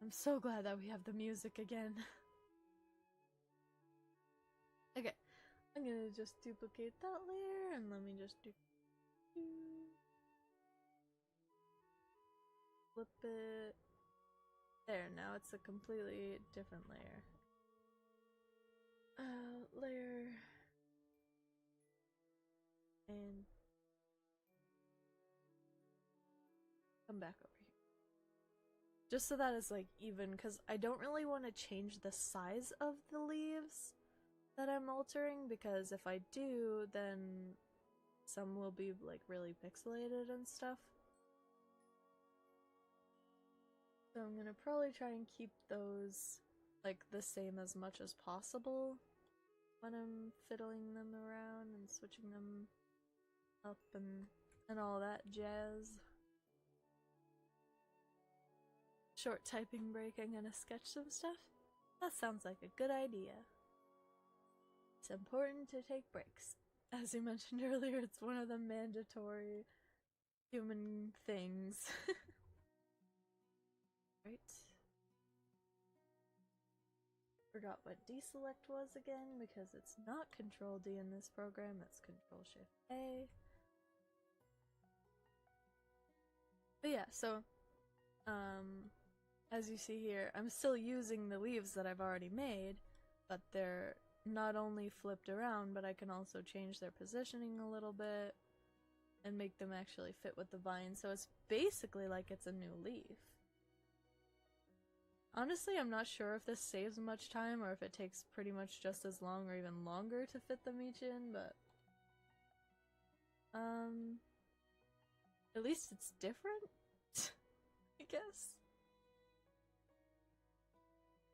I'm so glad that we have the music again. Okay, I'm gonna just duplicate that layer and let me just do flip it. There, now it's a completely different layer. Layer and come back over here. Just so that it's even, because I don't really want to change the size of the leaves that I'm altering, because if I do, then some will be really pixelated and stuff. So I'm gonna probably try and keep those the same as much as possible when I'm fiddling them around and switching them up and all that jazz. Short typing break, I'm gonna sketch some stuff. That sounds like a good idea. It's important to take breaks. As you mentioned earlier, it's one of the mandatory human things. Right. Forgot what deselect was again, because it's not Control D in this program, it's Control Shift A. But yeah, so as you see here, I'm still using the leaves that I've already made, but they're not only flipped around, but I can also change their positioning a little bit and make them actually fit with the vine, so it's basically like it's a new leaf. Honestly, I'm not sure if this saves much time or if it takes pretty much just as long or even longer to fit them each in, but at least it's different, I guess.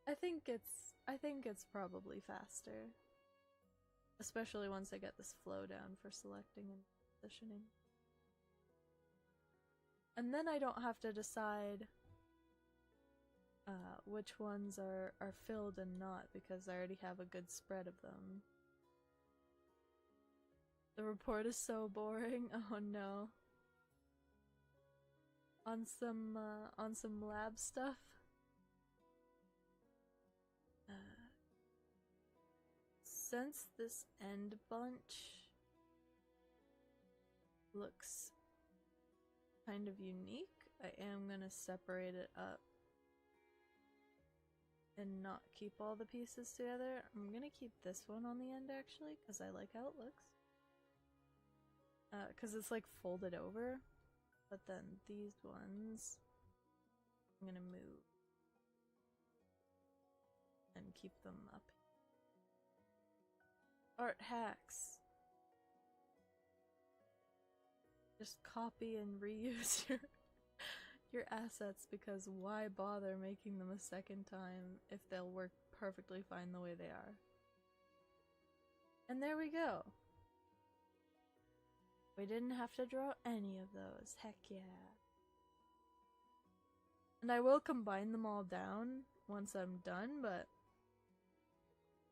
I think it's probably faster, especially once I get this flow down for selecting and positioning. And then I don't have to decide which ones are filled and not, because I already have a good spread of them. The report is so boring. Oh no. On some lab stuff. Since this end bunch looks kind of unique, I am gonna separate it up and not keep all the pieces together. I'm gonna keep this one on the end actually, because I like how it looks. Because it's like folded over, but then these ones I'm gonna move and keep them up. Art hacks. Just copy and reuse your assets, because why bother making them a second time if they'll work perfectly fine the way they are? And there we go. We didn't have to draw any of those. Heck yeah. And I will combine them all down once I'm done, but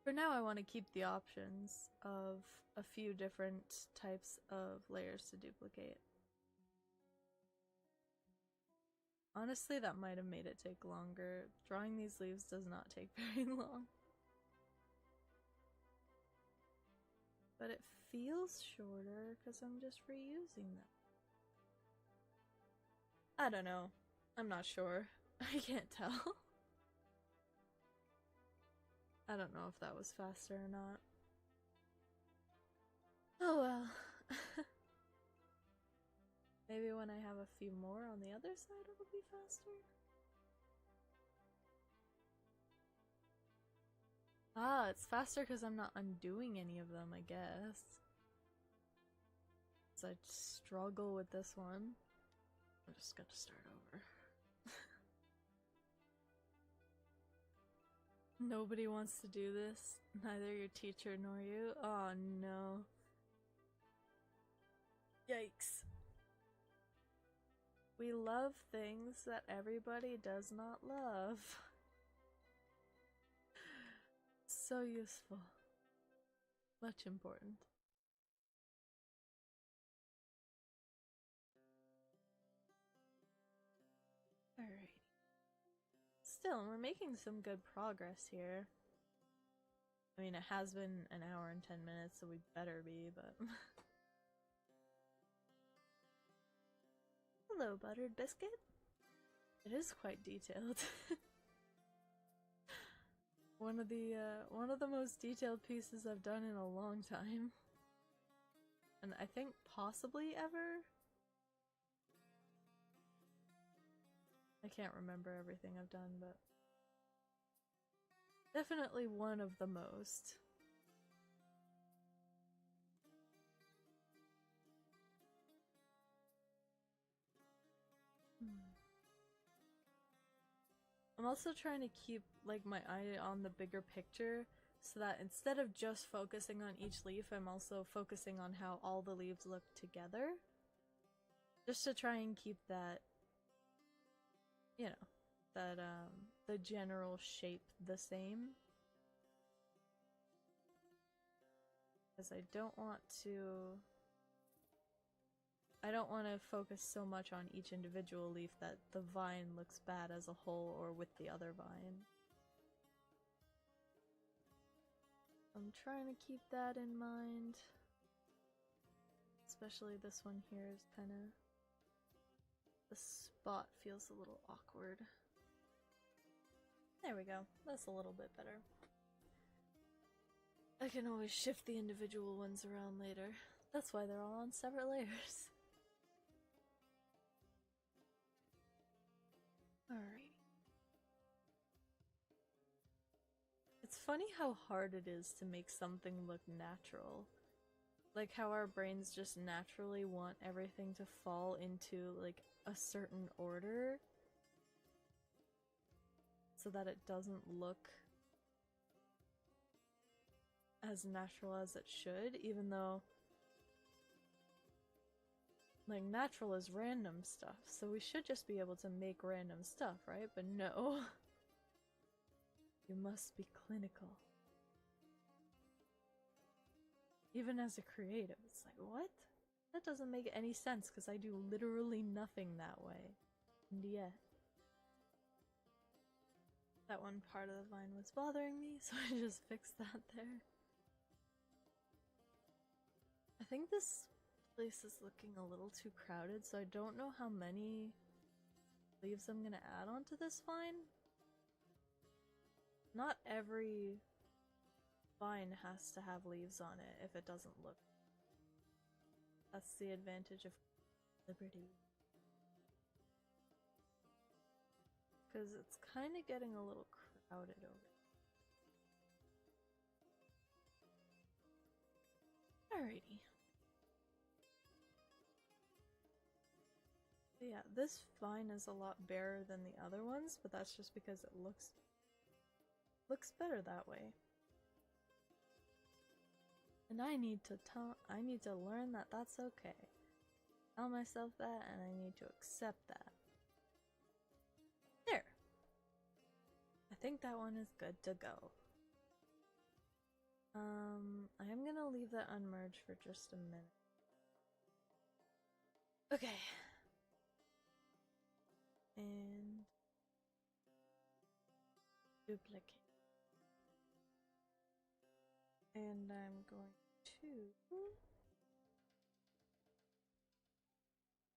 for now I want to keep the options of a few different types of layers to duplicate. Honestly, that might have made it take longer. Drawing these leaves does not take very long. But it feels shorter because I'm just reusing them. I don't know. I'm not sure. I can't tell. I don't know if that was faster or not. Oh well. Maybe when I have a few more on the other side it'll be faster. Ah, it's faster because I'm not undoing any of them, I guess. So I struggle with this one. I'm just gonna start over. Nobody wants to do this. Neither your teacher nor you. Oh no. Yikes. We love things that everybody does not love. So useful. Much important. Alright. Still, we're making some good progress here. I mean, it has been an hour and 10 minutes, so we better be, but... Hello, buttered biscuit. It is quite detailed. One of the most detailed pieces I've done in a long time. And I think possibly ever? I can't remember everything I've done, but definitely one of the most. I'm also trying to keep like my eye on the bigger picture so that instead of just focusing on each leaf, I'm also focusing on how all the leaves look together. Just to try and keep that, you know, that the general shape the same. Because I don't want to focus so much on each individual leaf that the vine looks bad as a whole or with the other vine. I'm trying to keep that in mind. Especially this one here is kind of... the spot feels a little awkward. There we go. That's a little bit better. I can always shift the individual ones around later. That's why they're all on separate layers. Alright. It's funny how hard it is to make something look natural. Like how our brains just naturally want everything to fall into like a certain order so that it doesn't look as natural as it should, even though like natural is random stuff, so we should just be able to make random stuff, right? But no. You must be clinical. Even as a creative, it's like, what? That doesn't make any sense because I do literally nothing that way. And yet, that one part of the vine was bothering me, so I just fixed that there. I think this place is looking a little too crowded, so I don't know how many leaves I'm gonna add onto this vine. Not every vine has to have leaves on it if it doesn't look. That's the advantage of liberty. Because it's kind of getting a little crowded over. Alrighty. But yeah, this vine is a lot barer than the other ones, but that's just because it looks better that way. And I need to learn that that's okay. Tell myself that, and I need to accept that. There. I think that one is good to go. I am gonna leave that unmerged for just a minute. Okay. And duplicate. And I'm going to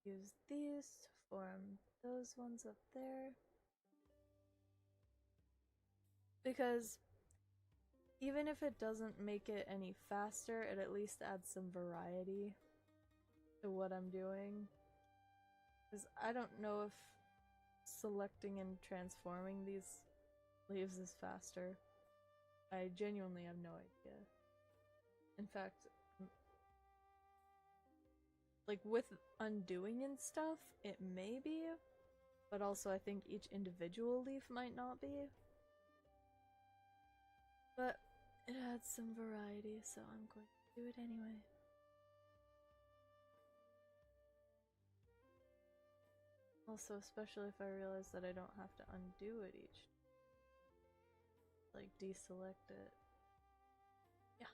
use these to form those ones up there. Because even if it doesn't make it any faster, it at least adds some variety to what I'm doing. Because I don't know if selecting and transforming these leaves is faster. I genuinely have no idea. In fact, like with undoing and stuff, it may be, but also I think each individual leaf might not be. But it adds some variety, so I'm going to do it anyway. Also, especially if I realize that I don't have to undo it each. Like, deselect it. Yeah.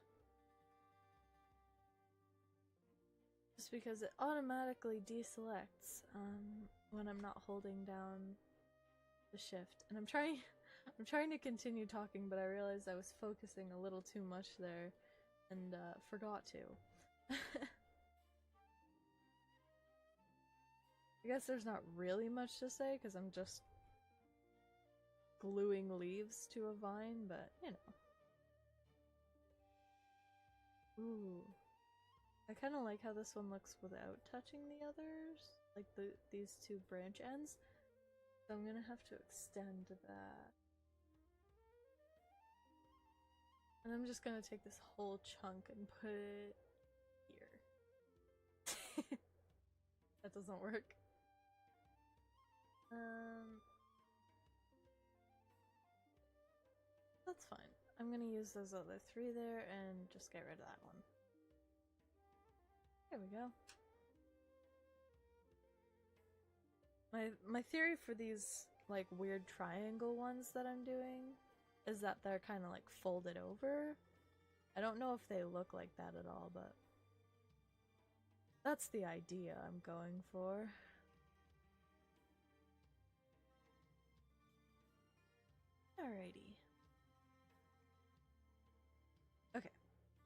Just because it automatically deselects when I'm not holding down the shift. And I'm trying to continue talking, but I realized I was focusing a little too much there and forgot to. I guess there's not really much to say because I'm just gluing leaves to a vine, but you know. Ooh. I kind of like how this one looks without touching the others, like these two branch ends. So I'm gonna have to extend that. And I'm just gonna take this whole chunk and put it here. That doesn't work. That's fine. I'm gonna use those other three there and just get rid of that one. There we go. My theory for these like weird triangle ones that I'm doing is that they're kind of like folded over. I don't know if they look like that at all, but that's the idea I'm going for. Alrighty. Okay,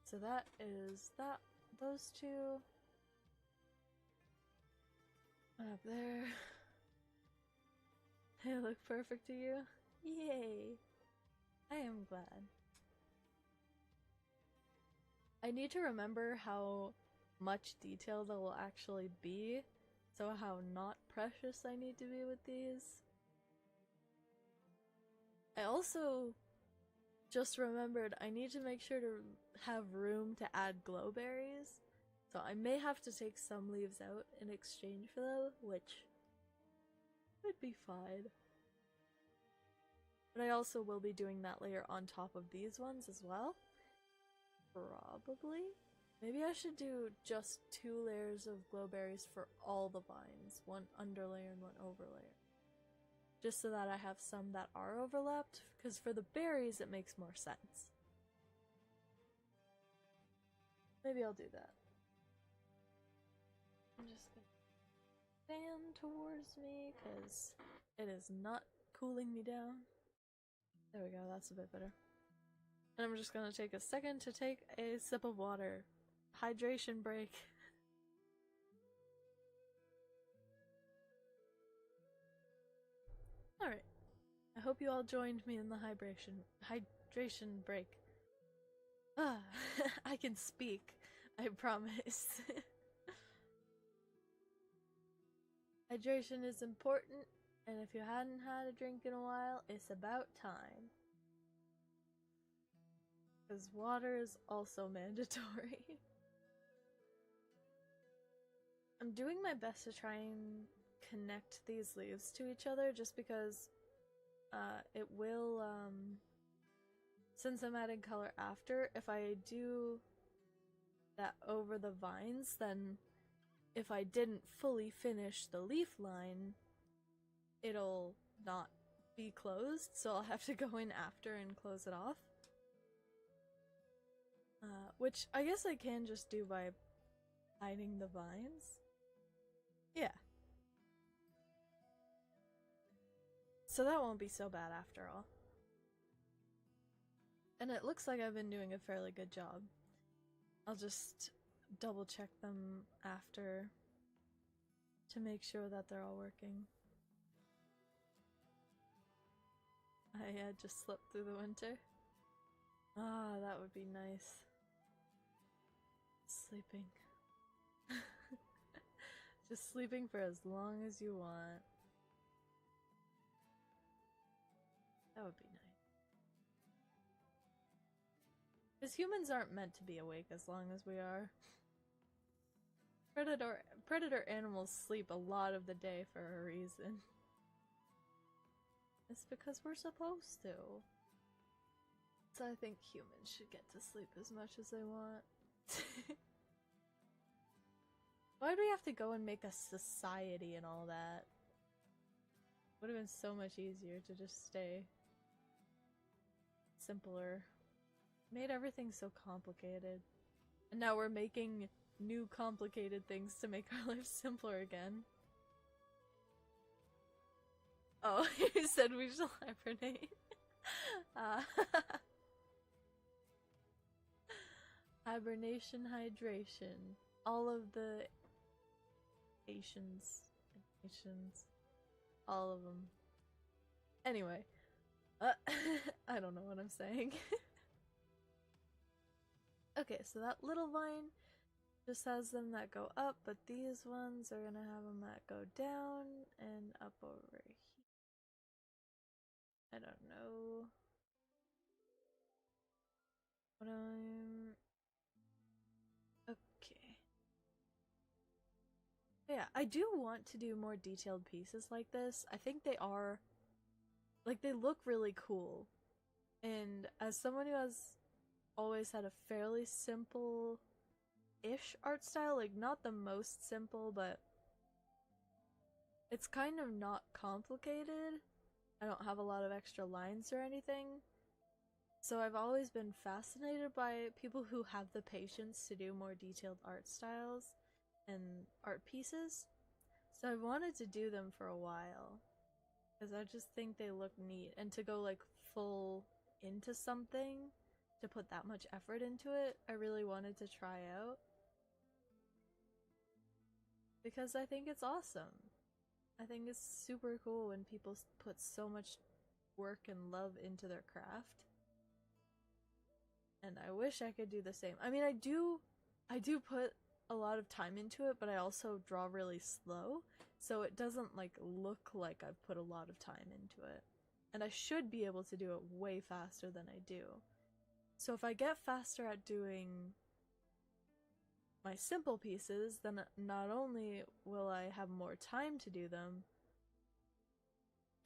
so that is those two. One up there. They look perfect to you? Yay! I am glad. I need to remember how much detail there will actually be, so how not precious I need to be with these. I also just remembered I need to make sure to have room to add glowberries, so I may have to take some leaves out in exchange for them, which would be fine. But I also will be doing that layer on top of these ones as well. Probably. Maybe I should do just 2 layers of glowberries for all the vines. One underlayer and one overlayer. just so that I have some that are overlapped, because for the berries it makes more sense. Maybe I'll do that. I'm just gonna fan towards me because it is not cooling me down. There we go, that's a bit better. And I'm just gonna take a second to take a sip of water. Hydration break. Alright. I hope you all joined me in the hydration break. Ah, I can speak. I promise. Hydration is important, and if you hadn't had a drink in a while, it's about time. Because water is also mandatory. I'm doing my best to try and connect these leaves to each other just because it will, since I'm adding color after, if I do that over the vines, then if I didn't fully finish the leaf line, it'll not be closed, so I'll have to go in after and close it off. Which I guess I can just do by hiding the vines. Yeah. So that won't be so bad after all. And it looks like I've been doing a fairly good job. I'll just double check them after to make sure that they're all working. I just slept through the winter. Ah, that would be nice. Sleeping. Just sleeping for as long as you want. That would be nice. Because humans aren't meant to be awake as long as we are. Predator animals sleep a lot of the day for a reason. It's because we're supposed to. So I think humans should get to sleep as much as they want. Why do we have to go and make a society and all that? Would have been so much easier to just stay simpler. Made everything so complicated. And now we're making new complicated things to make our lives simpler again. Oh, you said we shall hibernate. Hibernation, hydration. All of the Asians. All of them. Anyway. I don't know what I'm saying. Okay, so that little vine just has them that go up, but these ones are gonna have them that go down and up over here. I don't know what I'm... Okay. Yeah, I do want to do more detailed pieces like this. I think they are... like, they look really cool. And as someone who has always had a fairly simple-ish art style, like, not the most simple, but it's kind of not complicated. I don't have a lot of extra lines or anything. So I've always been fascinated by people who have the patience to do more detailed art styles and art pieces. So I've wanted to do them for a while. Because I just think they look neat. And to go like full into something, to put that much effort into it, I really wanted to try out. Because I think it's awesome. I think it's super cool when people put so much work and love into their craft. And I wish I could do the same. I mean, I do put a lot of time into it, but I also draw really slow, so it doesn't like look like I've put a lot of time into it. And I should be able to do it way faster than I do. So if I get faster at doing my simple pieces, then not only will I have more time to do them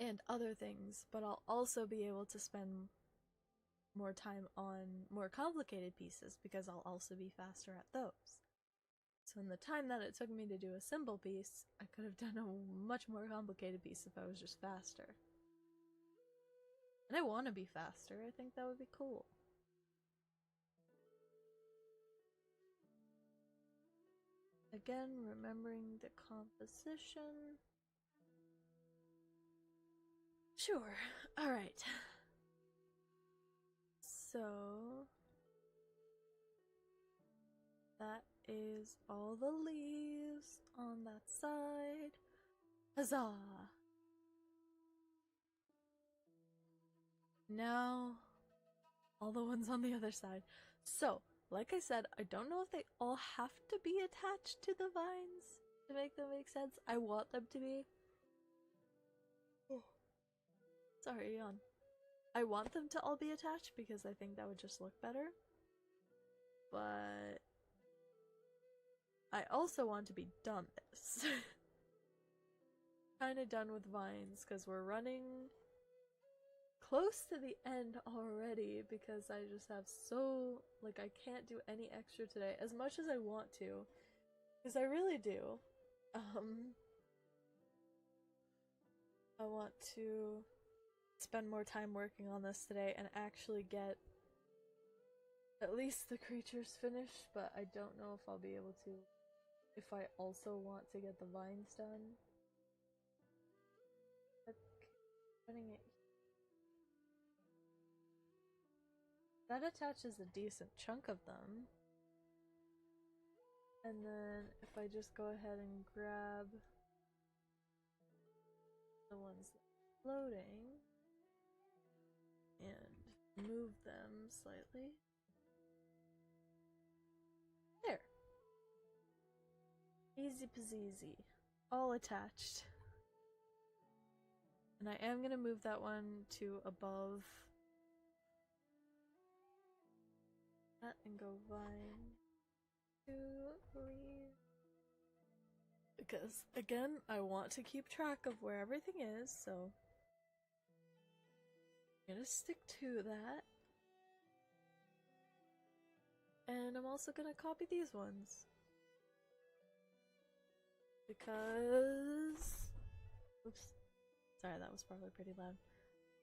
and other things, but I'll also be able to spend more time on more complicated pieces because I'll also be faster at those. So in the time that it took me to do a simple piece, I could have done a much more complicated piece if I was just faster. And I want to be faster. I think that would be cool. Again, remembering the composition. Sure. Alright. So that is all the leaves on that side. Huzzah! Now, all the ones on the other side. So, like I said, I don't know if they all have to be attached to the vines to make them make sense. I want them to be. Oh. Sorry, yawn. I want them to all be attached because I think that would just look better. But I also want to be done this. Kinda done with vines because we're running close to the end already because I just have so, like, I can't do any extra today as much as I want to, because I really do. I want to spend more time working on this today and actually get at least the creatures finished, but I don't know if I'll be able to if I also want to get the vines done. Okay, putting it. That attaches a decent chunk of them. And then if I just go ahead and grab the ones that are floating and move them slightly. There. Easy peasy. All attached. And I am gonna move that one to above that and go vine to leave. Because again, I want to keep track of where everything is, so I'm gonna stick to that. And I'm also gonna copy these ones. Because... Oops. Sorry, that was probably pretty loud.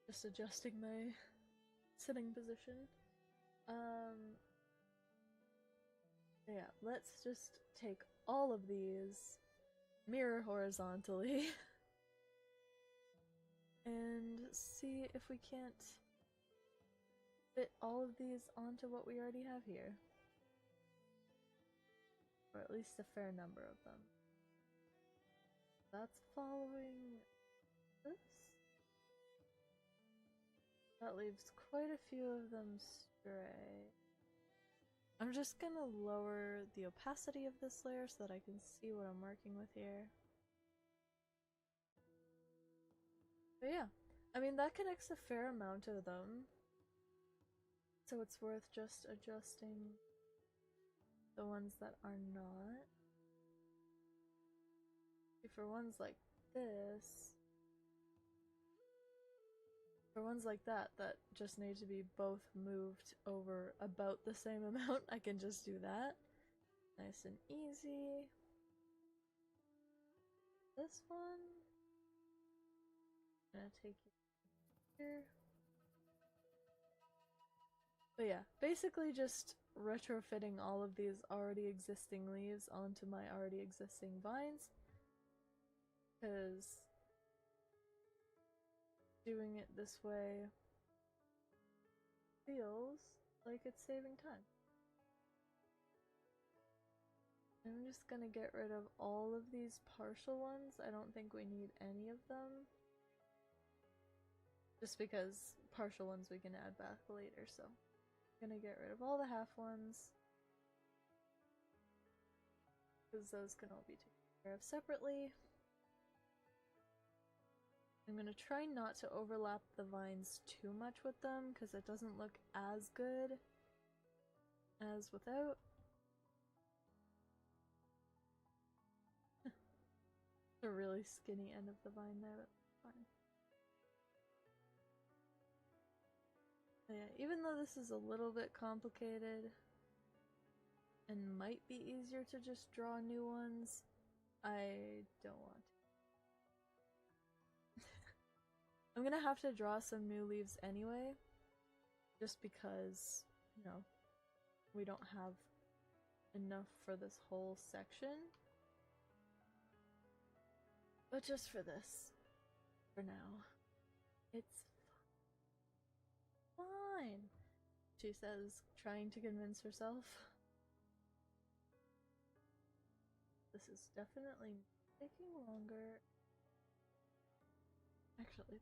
Just adjusting my sitting position. Yeah, let's just take all of these, mirror horizontally, and see if we can't fit all of these onto what we already have here. Or at least a fair number of them. That's following this. That leaves quite a few of them stray. I'm just gonna lower the opacity of this layer so that I can see what I'm working with here. But yeah, I mean that connects a fair amount of them. So it's worth just adjusting the ones that are not. For ones like this, for ones like that just need to be both moved over about the same amount, I can just do that. Nice and easy. This one, I'm gonna take you here. But yeah, basically just retrofitting all of these already existing leaves onto my already existing vines. Because doing it this way feels like it's saving time. I'm just gonna get rid of all of these partial ones. I don't think we need any of them. Just because partial ones we can add back later, so I'm gonna get rid of all the half ones. Because those can all be taken care of separately. I'm gonna try not to overlap the vines too much with them because it doesn't look as good as without. The really skinny end of the vine there, but fine. But yeah, even though this is a little bit complicated and might be easier to just draw new ones, I don't want to. I'm gonna have to draw some new leaves anyway, just because, you know, we don't have enough for this whole section. But just for this, for now, it's fine, she says, trying to convince herself. This is definitely taking longer. Actually,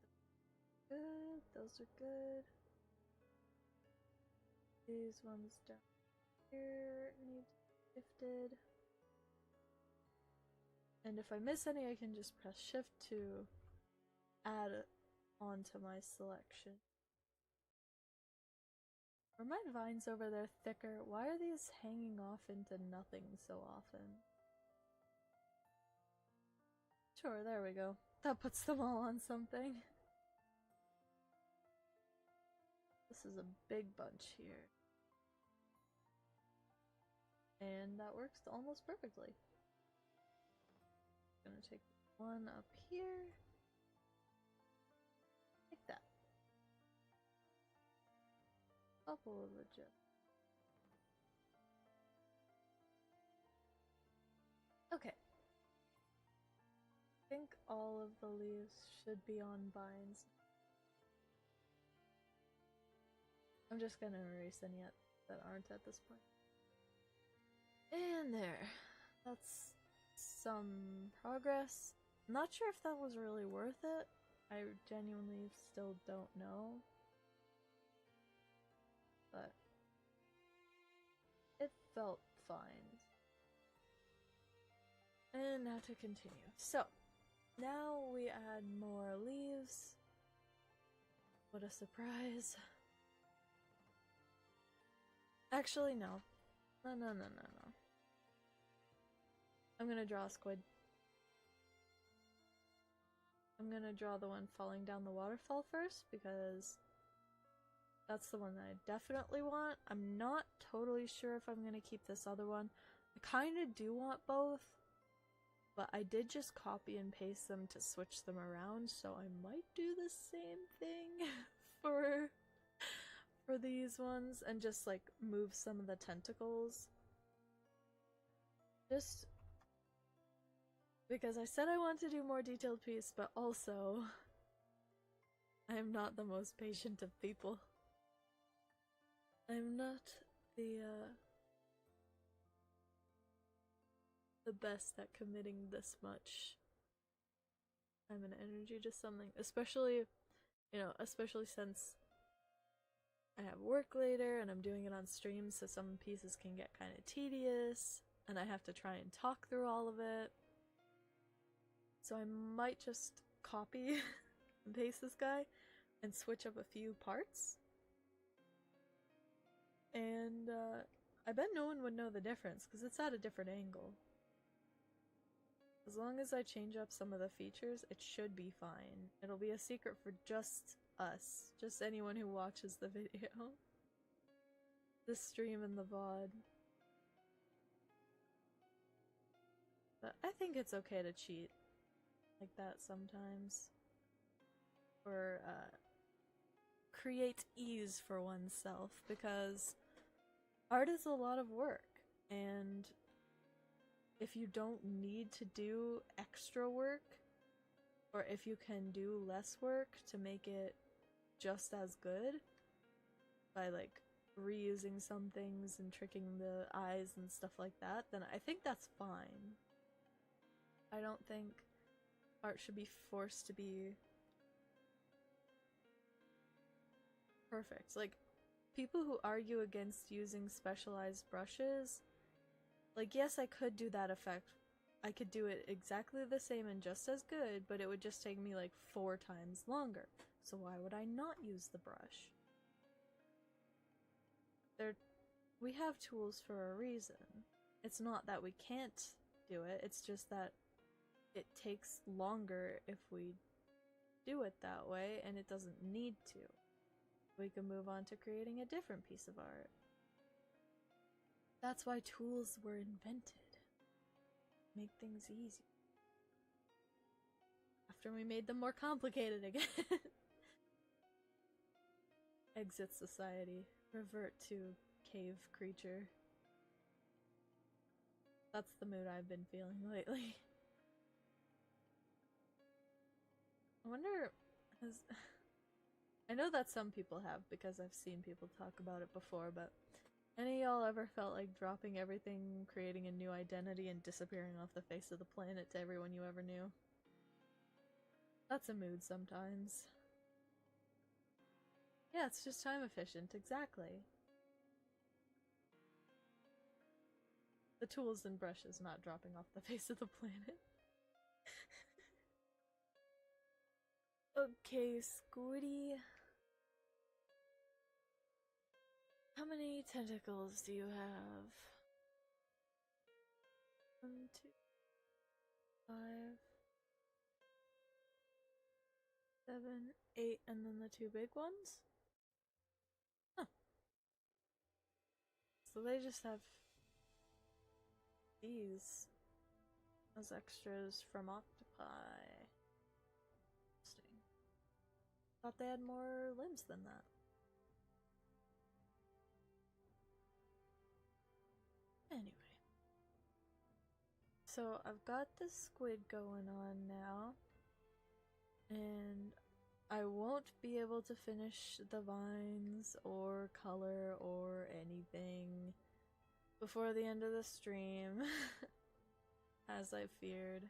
good. Those are good. These ones down here need to be shifted. And if I miss any, I can just press shift to add it onto my selection. Are my vines over there thicker? Why are these hanging off into nothing so often? Sure, there we go. That puts them all on something. This is a big bunch here. And that works almost perfectly. I'm gonna take one up here. Like that. Couple of adjustments. Okay. I think all of the leaves should be on vines. I'm just gonna erase any that aren't at this point. And there. That's some progress. Not sure if that was really worth it. I genuinely still don't know. But it felt fine. And now to continue. So, now we add more leaves. What a surprise. Actually, no. No. I'm gonna draw a squid. I'm gonna draw the one falling down the waterfall first, because that's the one that I definitely want. I'm not totally sure if I'm gonna keep this other one. I kinda do want both, but I did just copy and paste them to switch them around, so I might do the same thing for these ones and just like move some of the tentacles. Just because I said I want to do more detailed piece, but also I am not the most patient of people. I'm not the best at committing this much time and energy to something, especially, you know, especially since I have work later and I'm doing it on stream, so some pieces can get kind of tedious and I have to try and talk through all of it. So I might just copy and paste this guy and switch up a few parts. And I bet no one would know the difference because it's at a different angle. As long as I change up some of the features, it should be fine. It'll be a secret for just us. Just anyone who watches the video. The stream and the VOD. But I think it's okay to cheat like that sometimes. Or create ease for oneself, because art is a lot of work, and if you don't need to do extra work, or if you can do less work to make it just as good by like reusing some things and tricking the eyes and stuff like that, then I think that's fine. I don't think art should be forced to be perfect. Like, people who argue against using specialized brushes, like, yes, I could do that effect. I could do it exactly the same and just as good, but it would just take me like 4 times longer. So why would I not use the brush? We have tools for a reason. It's not that we can't do it, it's just that it takes longer if we do it that way, and it doesn't need to. We can move on to creating a different piece of art. That's why tools were invented. Make things easy. After we made them more complicated again. Exit society. Revert to cave creature. That's the mood I've been feeling lately. I wonder, I know that some people have because I've seen people talk about it before, but any of y'all ever felt like dropping everything, creating a new identity, and disappearing off the face of the planet to everyone you ever knew? That's a mood sometimes. Yeah, it's just time efficient, exactly. The tools and brushes not dropping off the face of the planet. Okay, Squiddy. How many tentacles do you have? 1, 2, 5, 7, 8, and then the 2 big ones? Huh. So they just have these as extras from octopi. Interesting. Thought they had more limbs than that. Anyway. So I've got this squid going on now. And I won't be able to finish the vines or color or anything before the end of the stream, as I feared.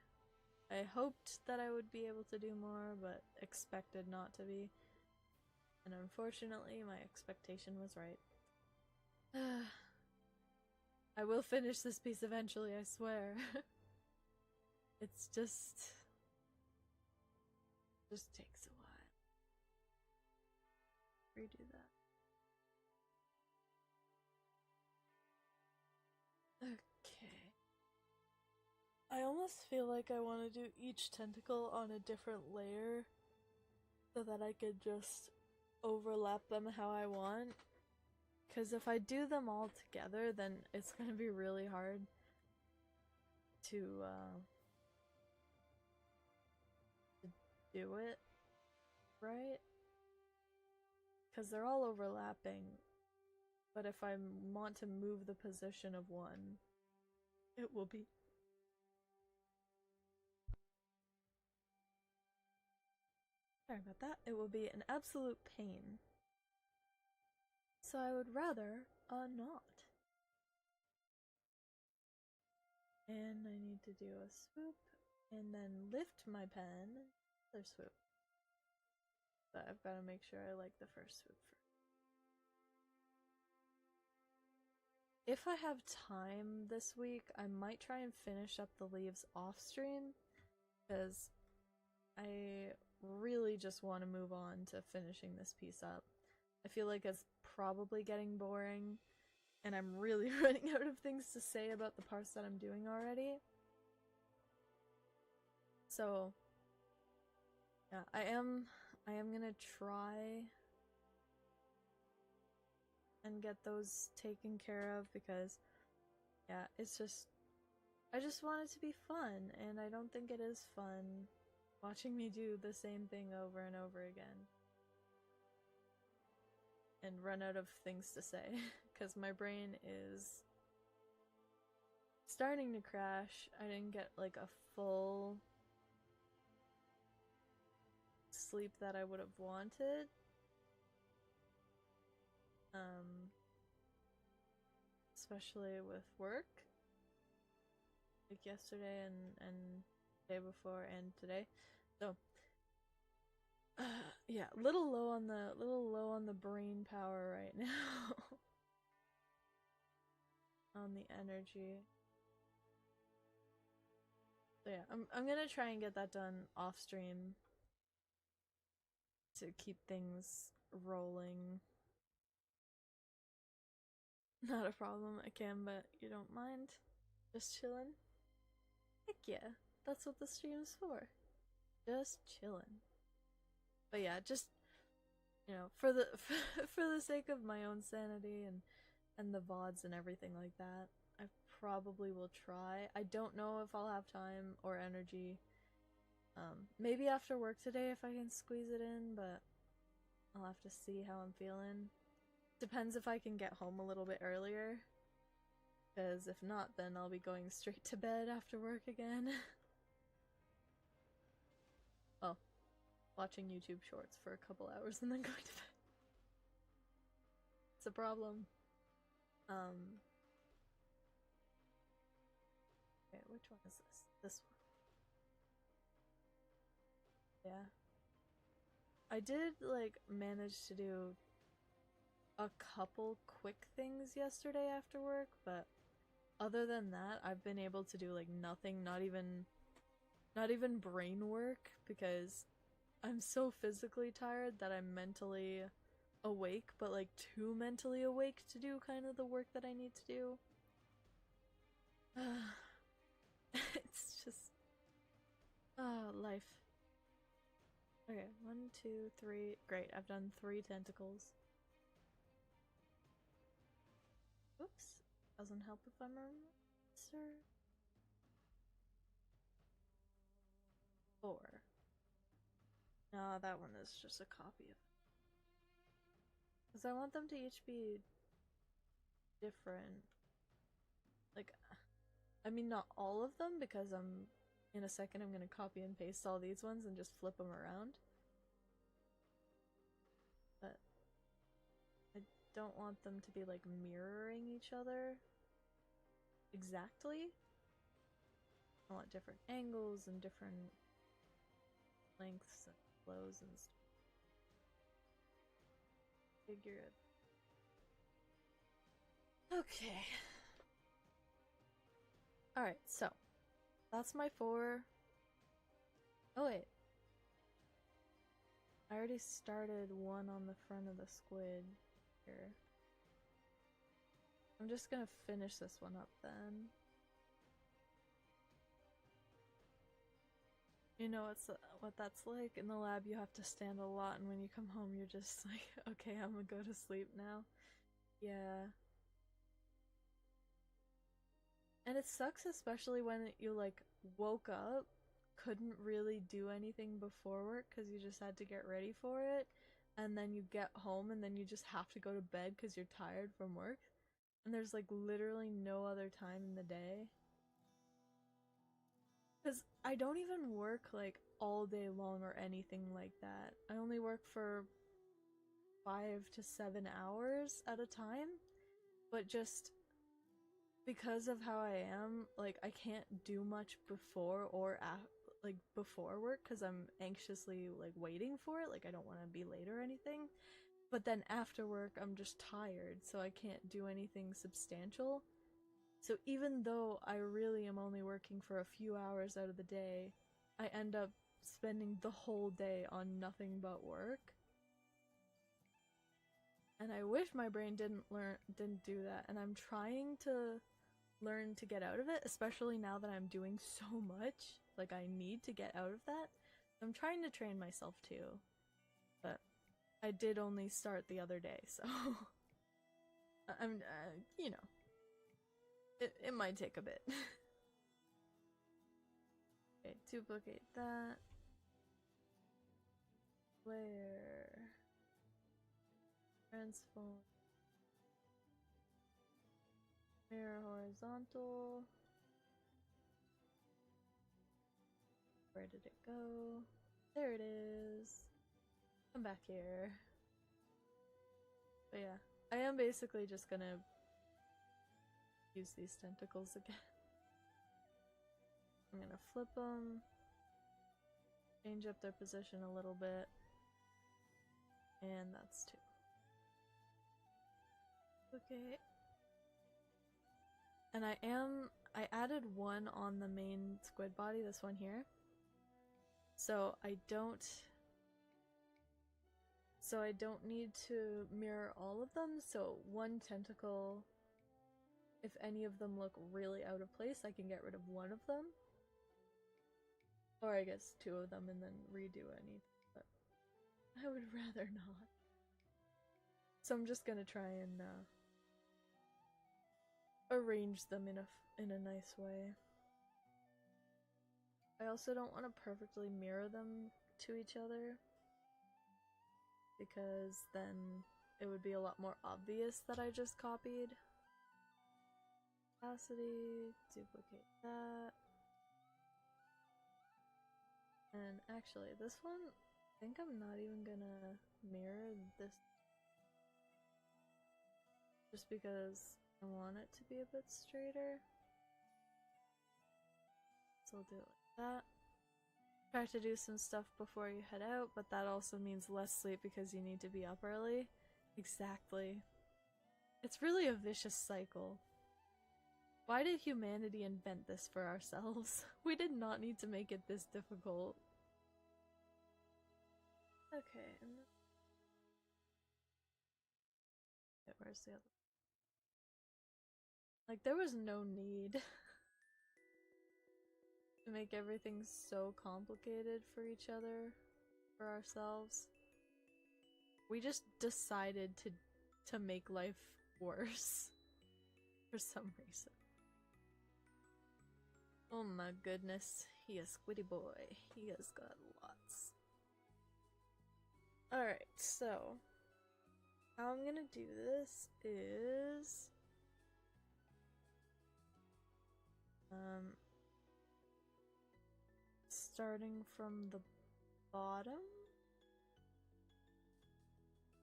I hoped that I would be able to do more, but expected not to be. And unfortunately, my expectation was right. I will finish this piece eventually, I swear. It's just takes a while. Redo that. Okay. I almost feel like I want to do each tentacle on a different layer so that I could just overlap them how I want. Because if I do them all together, then it's going to be really hard to do it right. Because they're all overlapping. But if I want to move the position of one, it will be... Sorry about that. It will be an absolute pain. So I would rather not. And I need to do a swoop, and then lift my pen, another swoop. But I've got to make sure I like the first swoop first. If I have time this week, I might try and finish up the leaves off stream, because I really just want to move on to finishing this piece up. I feel like it's probably getting boring, and I'm really running out of things to say about the parts that I'm doing already. So, yeah, I am gonna try and get those taken care of because, yeah, it's just, I just want it to be fun, and I don't think it is fun watching me do the same thing over and over again. And run out of things to say, because my brain is starting to crash. I didn't get like a full sleep that I would have wanted. Especially with work. Like yesterday and the day before and today. So yeah, little low on the brain power right now. On the energy. So yeah, I'm gonna try and get that done off stream to keep things rolling. Not a problem, I can, but you don't mind? Just chillin'? Heck yeah, that's what the stream's for. Just chillin'. But yeah, just, you know, for the for the sake of my own sanity and the VODs and everything like that, I probably will try. I don't know if I'll have time or energy. Maybe after work today if I can squeeze it in, but I'll have to see how I'm feeling. Depends if I can get home a little bit earlier. Because if not, then I'll be going straight to bed after work again. Well, watching YouTube shorts for a couple hours and then going to bed. It's a problem. Okay, which one is this? This one. Yeah. I did, like, manage to do a couple quick things yesterday after work, but other than that, I've been able to do, like, nothing, not even brain work, because I'm so physically tired that I'm mentally awake, but, like, too mentally awake to do kind of the work that I need to do. It's just... life. Okay, 1, 2, 3. Great, I've done 3 tentacles. Oops. Doesn't help if I'm a monster. 4. No, that one is just a copy of it. Because I want them to each be different. Like, I mean, not all of them, because in a second I'm gonna copy and paste all these ones and just flip them around. But I don't want them to be, like, mirroring each other exactly. I want different angles and different lengths and flows and stuff. Figure it. Okay. Alright, so that's my 4. Oh wait. I already started one on the front of the squid here. I'm just gonna finish this one up then. You know what that's like? In the lab you have to stand a lot, and when you come home you're just like, okay, I'm gonna go to sleep now. Yeah. And it sucks, especially when you, like, woke up, couldn't really do anything before work because you just had to get ready for it, and then you get home and then you just have to go to bed because you're tired from work, and there's, like, literally no other time in the day. Because I don't even work, like, all day long or anything like that. I only work for 5 to 7 hours at a time, but just because of how I am, like, I can't do much before or before work because I'm anxiously, like, waiting for it. Like, I don't want to be late or anything. But then after work, I'm just tired, so I can't do anything substantial. So even though I really am only working for a few hours out of the day, I end up spending the whole day on nothing but work. And I wish my brain didn't do that, and I'm trying to learn to get out of it, especially now that I'm doing so much. Like, I need to get out of that. I'm trying to train myself too, but I did only start the other day, so I'm, you know, it might take a bit. Okay, duplicate that. Layer. Transform. Mirror horizontal. Where did it go? There it is. Come back here. But yeah, I am basically just gonna use these tentacles again. I'm gonna flip them, change up their position a little bit, and that's 2. Okay. And I added one on the main squid body, this one here. So I don't need to mirror all of them, so one tentacle, if any of them look really out of place, I can get rid of one of them. Or I guess 2 of them and then redo any, but I would rather not. So I'm just gonna try and arrange them in a nice way. I also don't want to perfectly mirror them to each other. because then it would be a lot more obvious that I just copied. Opacity, duplicate that. And actually, this one, I think I'm not even gonna mirror this just because I want it to be a bit straighter. So I'll do it like that. Try to do some stuff before you head out, but that also means less sleep because you need to be up early. Exactly. It's really a vicious cycle. Why did humanity invent this for ourselves? We did not need to make it this difficult. Okay, and then... okay, where's the other? Like, there was no need to make everything so complicated for each other, for ourselves. We just decided to make life worse for some reason. Oh my goodness, he is Squiddy boy. He has got lots. Alright, so how I'm gonna do this is starting from the bottom,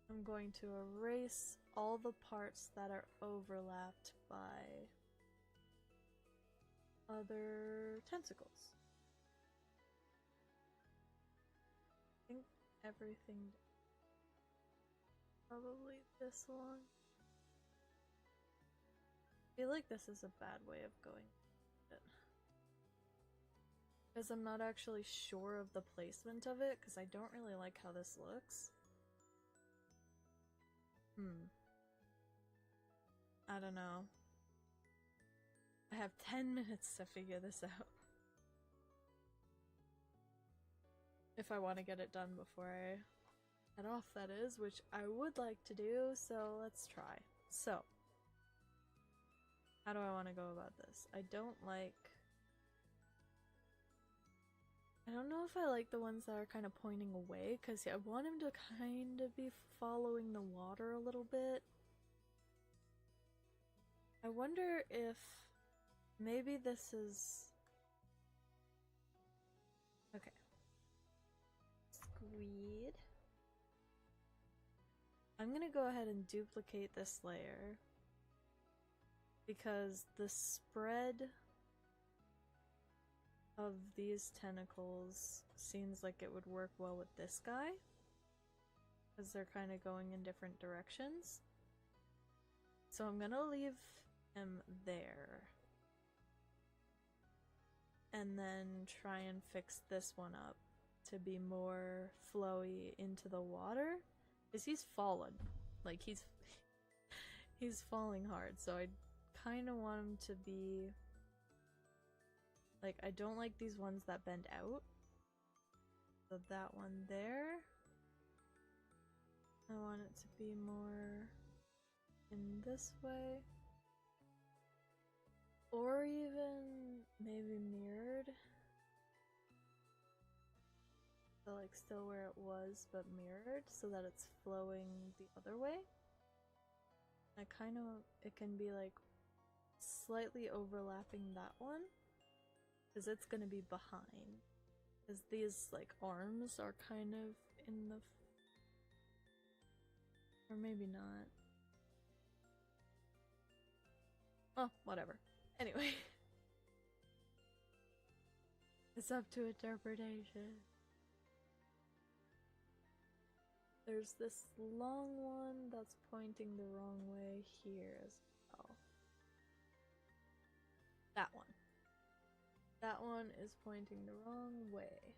I'm going to erase all the parts that are overlapped by other tentacles. I think everything, probably this one. I feel like this is a bad way of going with it, because I'm not actually sure of the placement of it, because I don't really like how this looks. I don't know. I have 10 minutes to figure this out. If I want to get it done before I head off, that is, which I would like to do, so let's try. So, how do I want to go about this? I don't know if I like the ones that are kind of pointing away, because I want him to kind of be following the water a little bit. I wonder if maybe this is... okay. Squid. I'm gonna go ahead and duplicate this layer because the spread of these tentacles seems like it would work well with this guy because they're kind of going in different directions. So I'm gonna leave him there and then try and fix this one up to be more flowy into the water, because he's fallen. Like, he's falling hard, so I kind of want him to be like, I don't like these ones that bend out, so that one there, I want it to be more in this way, or even maybe mirrored. So like still where it was, but mirrored, so that it's flowing the other way. It can be like slightly overlapping that one, because it's gonna be behind. Because these like arms are kind of in the... or maybe not. Oh, whatever. Anyway. It's up to interpretation. There's this long one that's pointing the wrong way here as well. That one. That one is pointing the wrong way.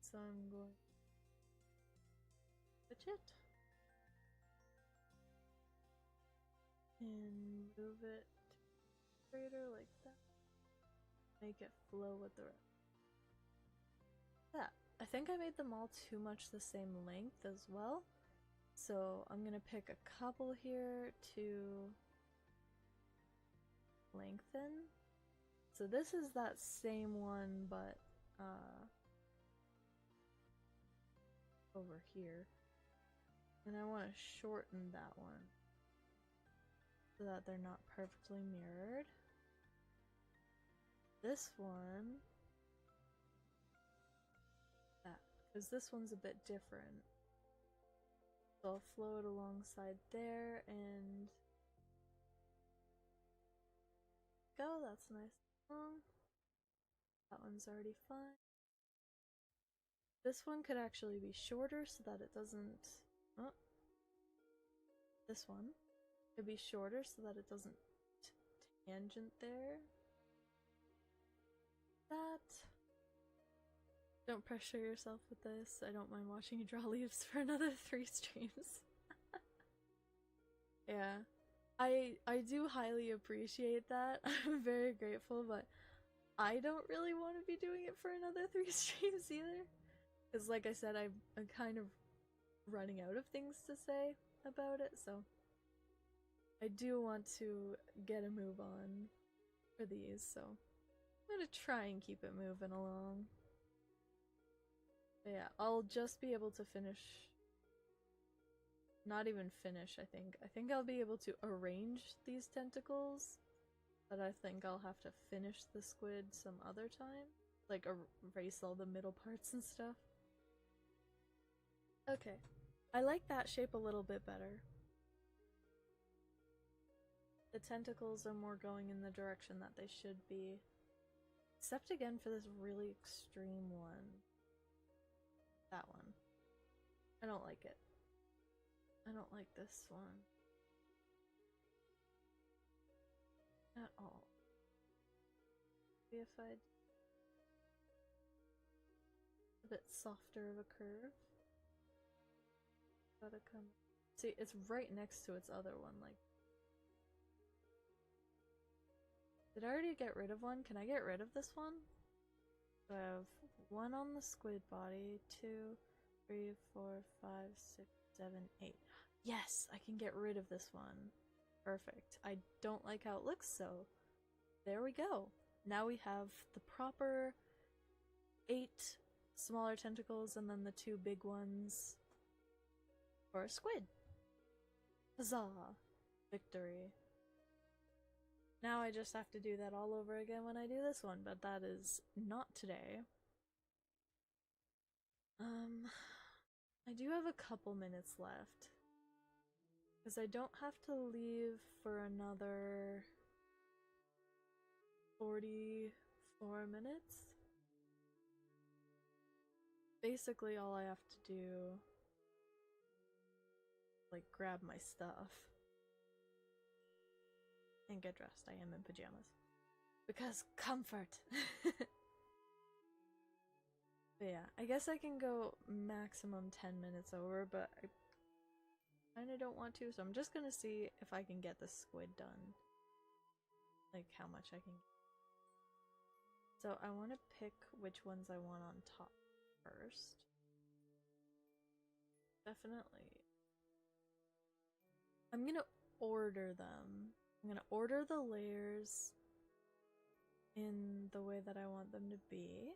So I'm going to switch it. And move it straighter like that. Make it flow with the rest. That. I think I made them all too much the same length as well. So I'm gonna pick a couple here to lengthen. So this is that same one, but over here. And I want to shorten that one so that they're not perfectly mirrored. This one, that, because this one's a bit different. So I'll flow it alongside there and go, that's nice and long. That one's already fine. This one could actually be shorter so that it doesn't, oh, this one could be shorter so that it doesn't tangent there. That. Don't pressure yourself with this. I don't mind watching you draw leaves for another 3 streams. Yeah. I do highly appreciate that. I'm very grateful, but I don't really want to be doing it for another 3 streams either. Because like I said, I'm kind of running out of things to say about it, so I do want to get a move on for these, so I'm gonna try and keep it moving along. But yeah, I'll just be able to finish, not even finish, I think I'll be able to arrange these tentacles, but I think I'll have to finish the squid some other time, like erase all the middle parts and stuff. Okay, I like that shape a little bit better. The tentacles are more going in the direction that they should be. Except again for this really extreme one. That one. I don't like it. I don't like this one. At all. Maybe if I'd a bit softer of a curve. Gotta come. See, it's right next to its other one, like. Did I already get rid of one? Can I get rid of this one? So I have 1 on the squid body, 2, 3, 4, 5, 6, 7, 8. Yes, I can get rid of this one. Perfect. I don't like how it looks, so there we go. Now we have the proper 8 smaller tentacles and then the 2 big ones for a squid. Huzzah! Victory. Now I just have to do that all over again when I do this one, but that is not today. I do have a couple minutes left. Because I don't have to leave for another 44 minutes. Basically all I have to do, like, grab my stuff and get dressed. I am in pajamas. Because comfort! But yeah, I guess I can go maximum 10 minutes over, but I kinda don't want to, so I'm just gonna see if I can get the squid done. Like, how much I can get. So I want to pick which ones I want on top first. Definitely. I'm gonna order them. I'm gonna order the layers in the way that I want them to be.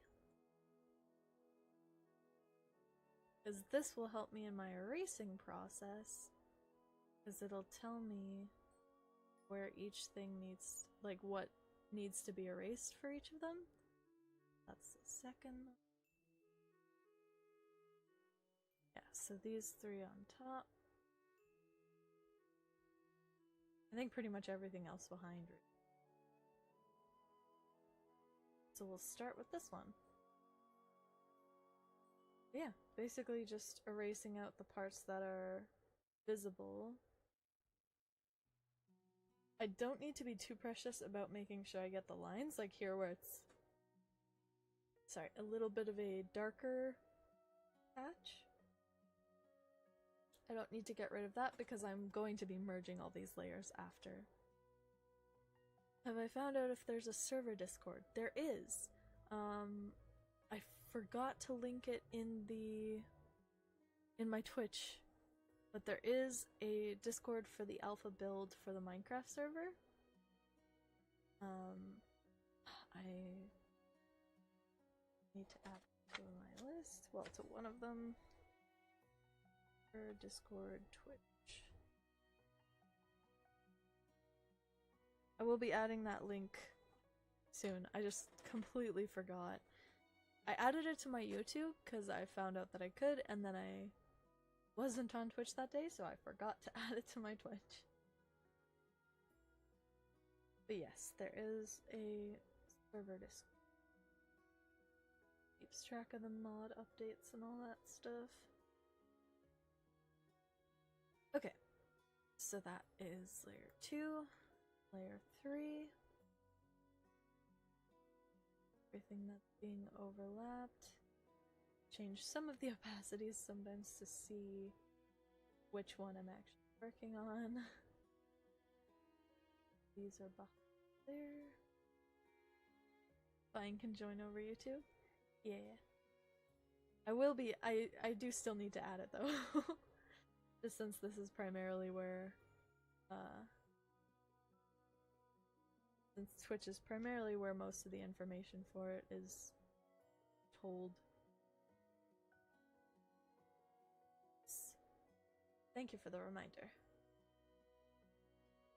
Because this will help me in my erasing process. Because it'll tell me where each thing needs, like what needs to be erased for each of them. That's the second. Yeah, so these 3 on top. I think pretty much everything else behind it. So we'll start with this one. Yeah, basically just erasing out the parts that are visible. I don't need to be too precious about making sure I get the lines, like here where it's, sorry, a little bit of a darker patch. I don't need to get rid of that because I'm going to be merging all these layers after. Have I found out if there's a server Discord? There is. I forgot to link it in my Twitch, but there is a Discord for the alpha build for the Minecraft server. I need to add to my list, well, to one of them. Discord, Twitch. I will be adding that link soon. I just completely forgot. I added it to my YouTube because I found out that I could, and then I wasn't on Twitch that day, so I forgot to add it to my Twitch. But yes, there is a server Discord. Keeps track of the mod updates and all that stuff. Okay, so that is layer 2, layer 3. Everything that's being overlapped. Change some of the opacities sometimes to see which one I'm actually working on. These are behind there. Fine, can join over YouTube. Yeah. I will be. I do still need to add it though. Just since this is primarily where since Twitch is primarily where most of the information for it is told. Thank you for the reminder.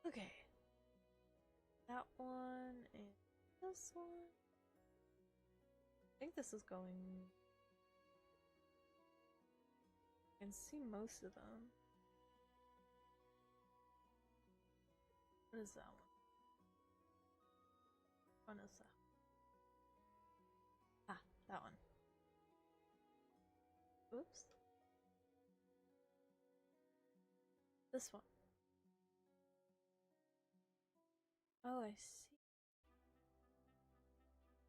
Okay. That one and this one. I think this is going... I can see most of them. What is that one? What is that? Ah, that one. Oops. This one. Oh, I see.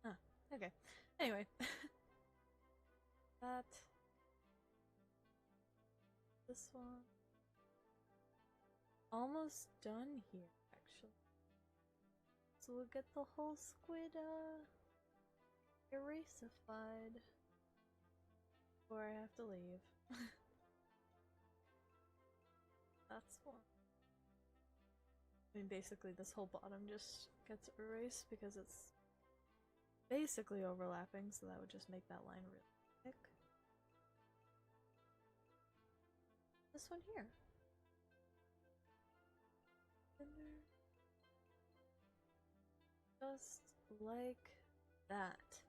Ah, okay. Anyway. That. This one. Almost done here, actually. So we'll get the whole squid, erasified before I have to leave. That's one. I mean, basically this whole bottom just gets erased because it's basically overlapping, so that would just make that line really thick. This one here. Just like that.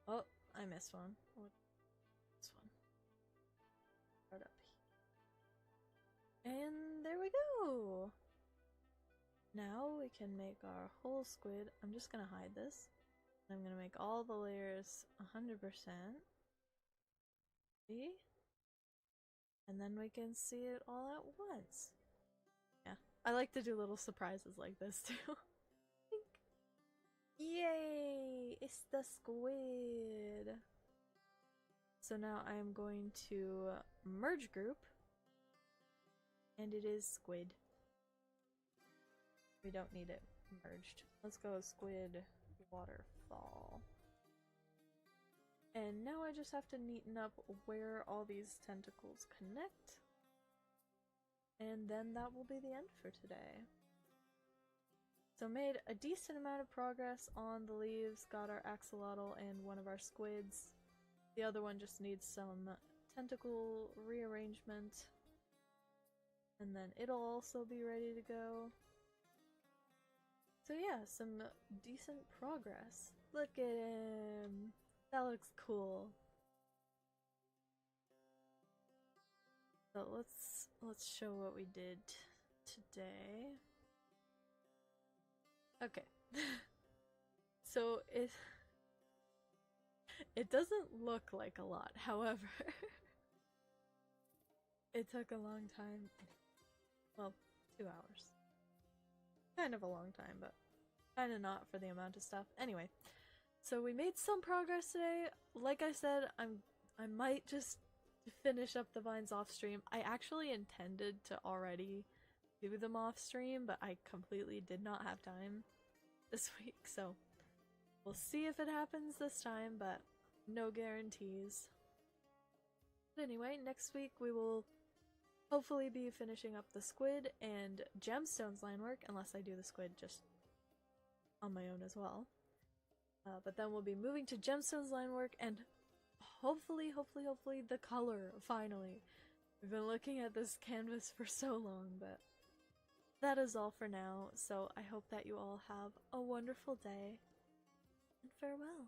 Oh, I missed one. What? This one. Right up here. And there we go! Now we can make our whole squid. I'm just gonna hide this. I'm gonna make all the layers 100%. See? And then we can see it all at once. Yeah, I like to do little surprises like this too. Yay! It's the squid! So now I am going to merge group. And it is squid. We don't need it merged. Let's go squid waterfall. And now I just have to neaten up where all these tentacles connect. And then that will be the end for today. So made a decent amount of progress on the leaves, got our axolotl and one of our squids. The other one just needs some tentacle rearrangement. And then it'll also be ready to go. So yeah, some decent progress. Look at him! That looks cool. So let's show what we did today. Okay. So it doesn't look like a lot, however. It took a long time. Well, 2 hours. Kind of a long time, but kind of not for the amount of stuff. Anyway, so we made some progress today. Like I said, I might just finish up the vines off stream. I actually intended to already do them off stream, but I completely did not have time this week, so we'll see if it happens this time, but no guarantees. But anyway, next week we will hopefully be finishing up the squid and Gemstone's line work, unless I do the squid just on my own as well. But then we'll be moving to Gemstone's line work and hopefully, the color, finally. We've been looking at this canvas for so long, but that is all for now, so I hope that you all have a wonderful day, and farewell.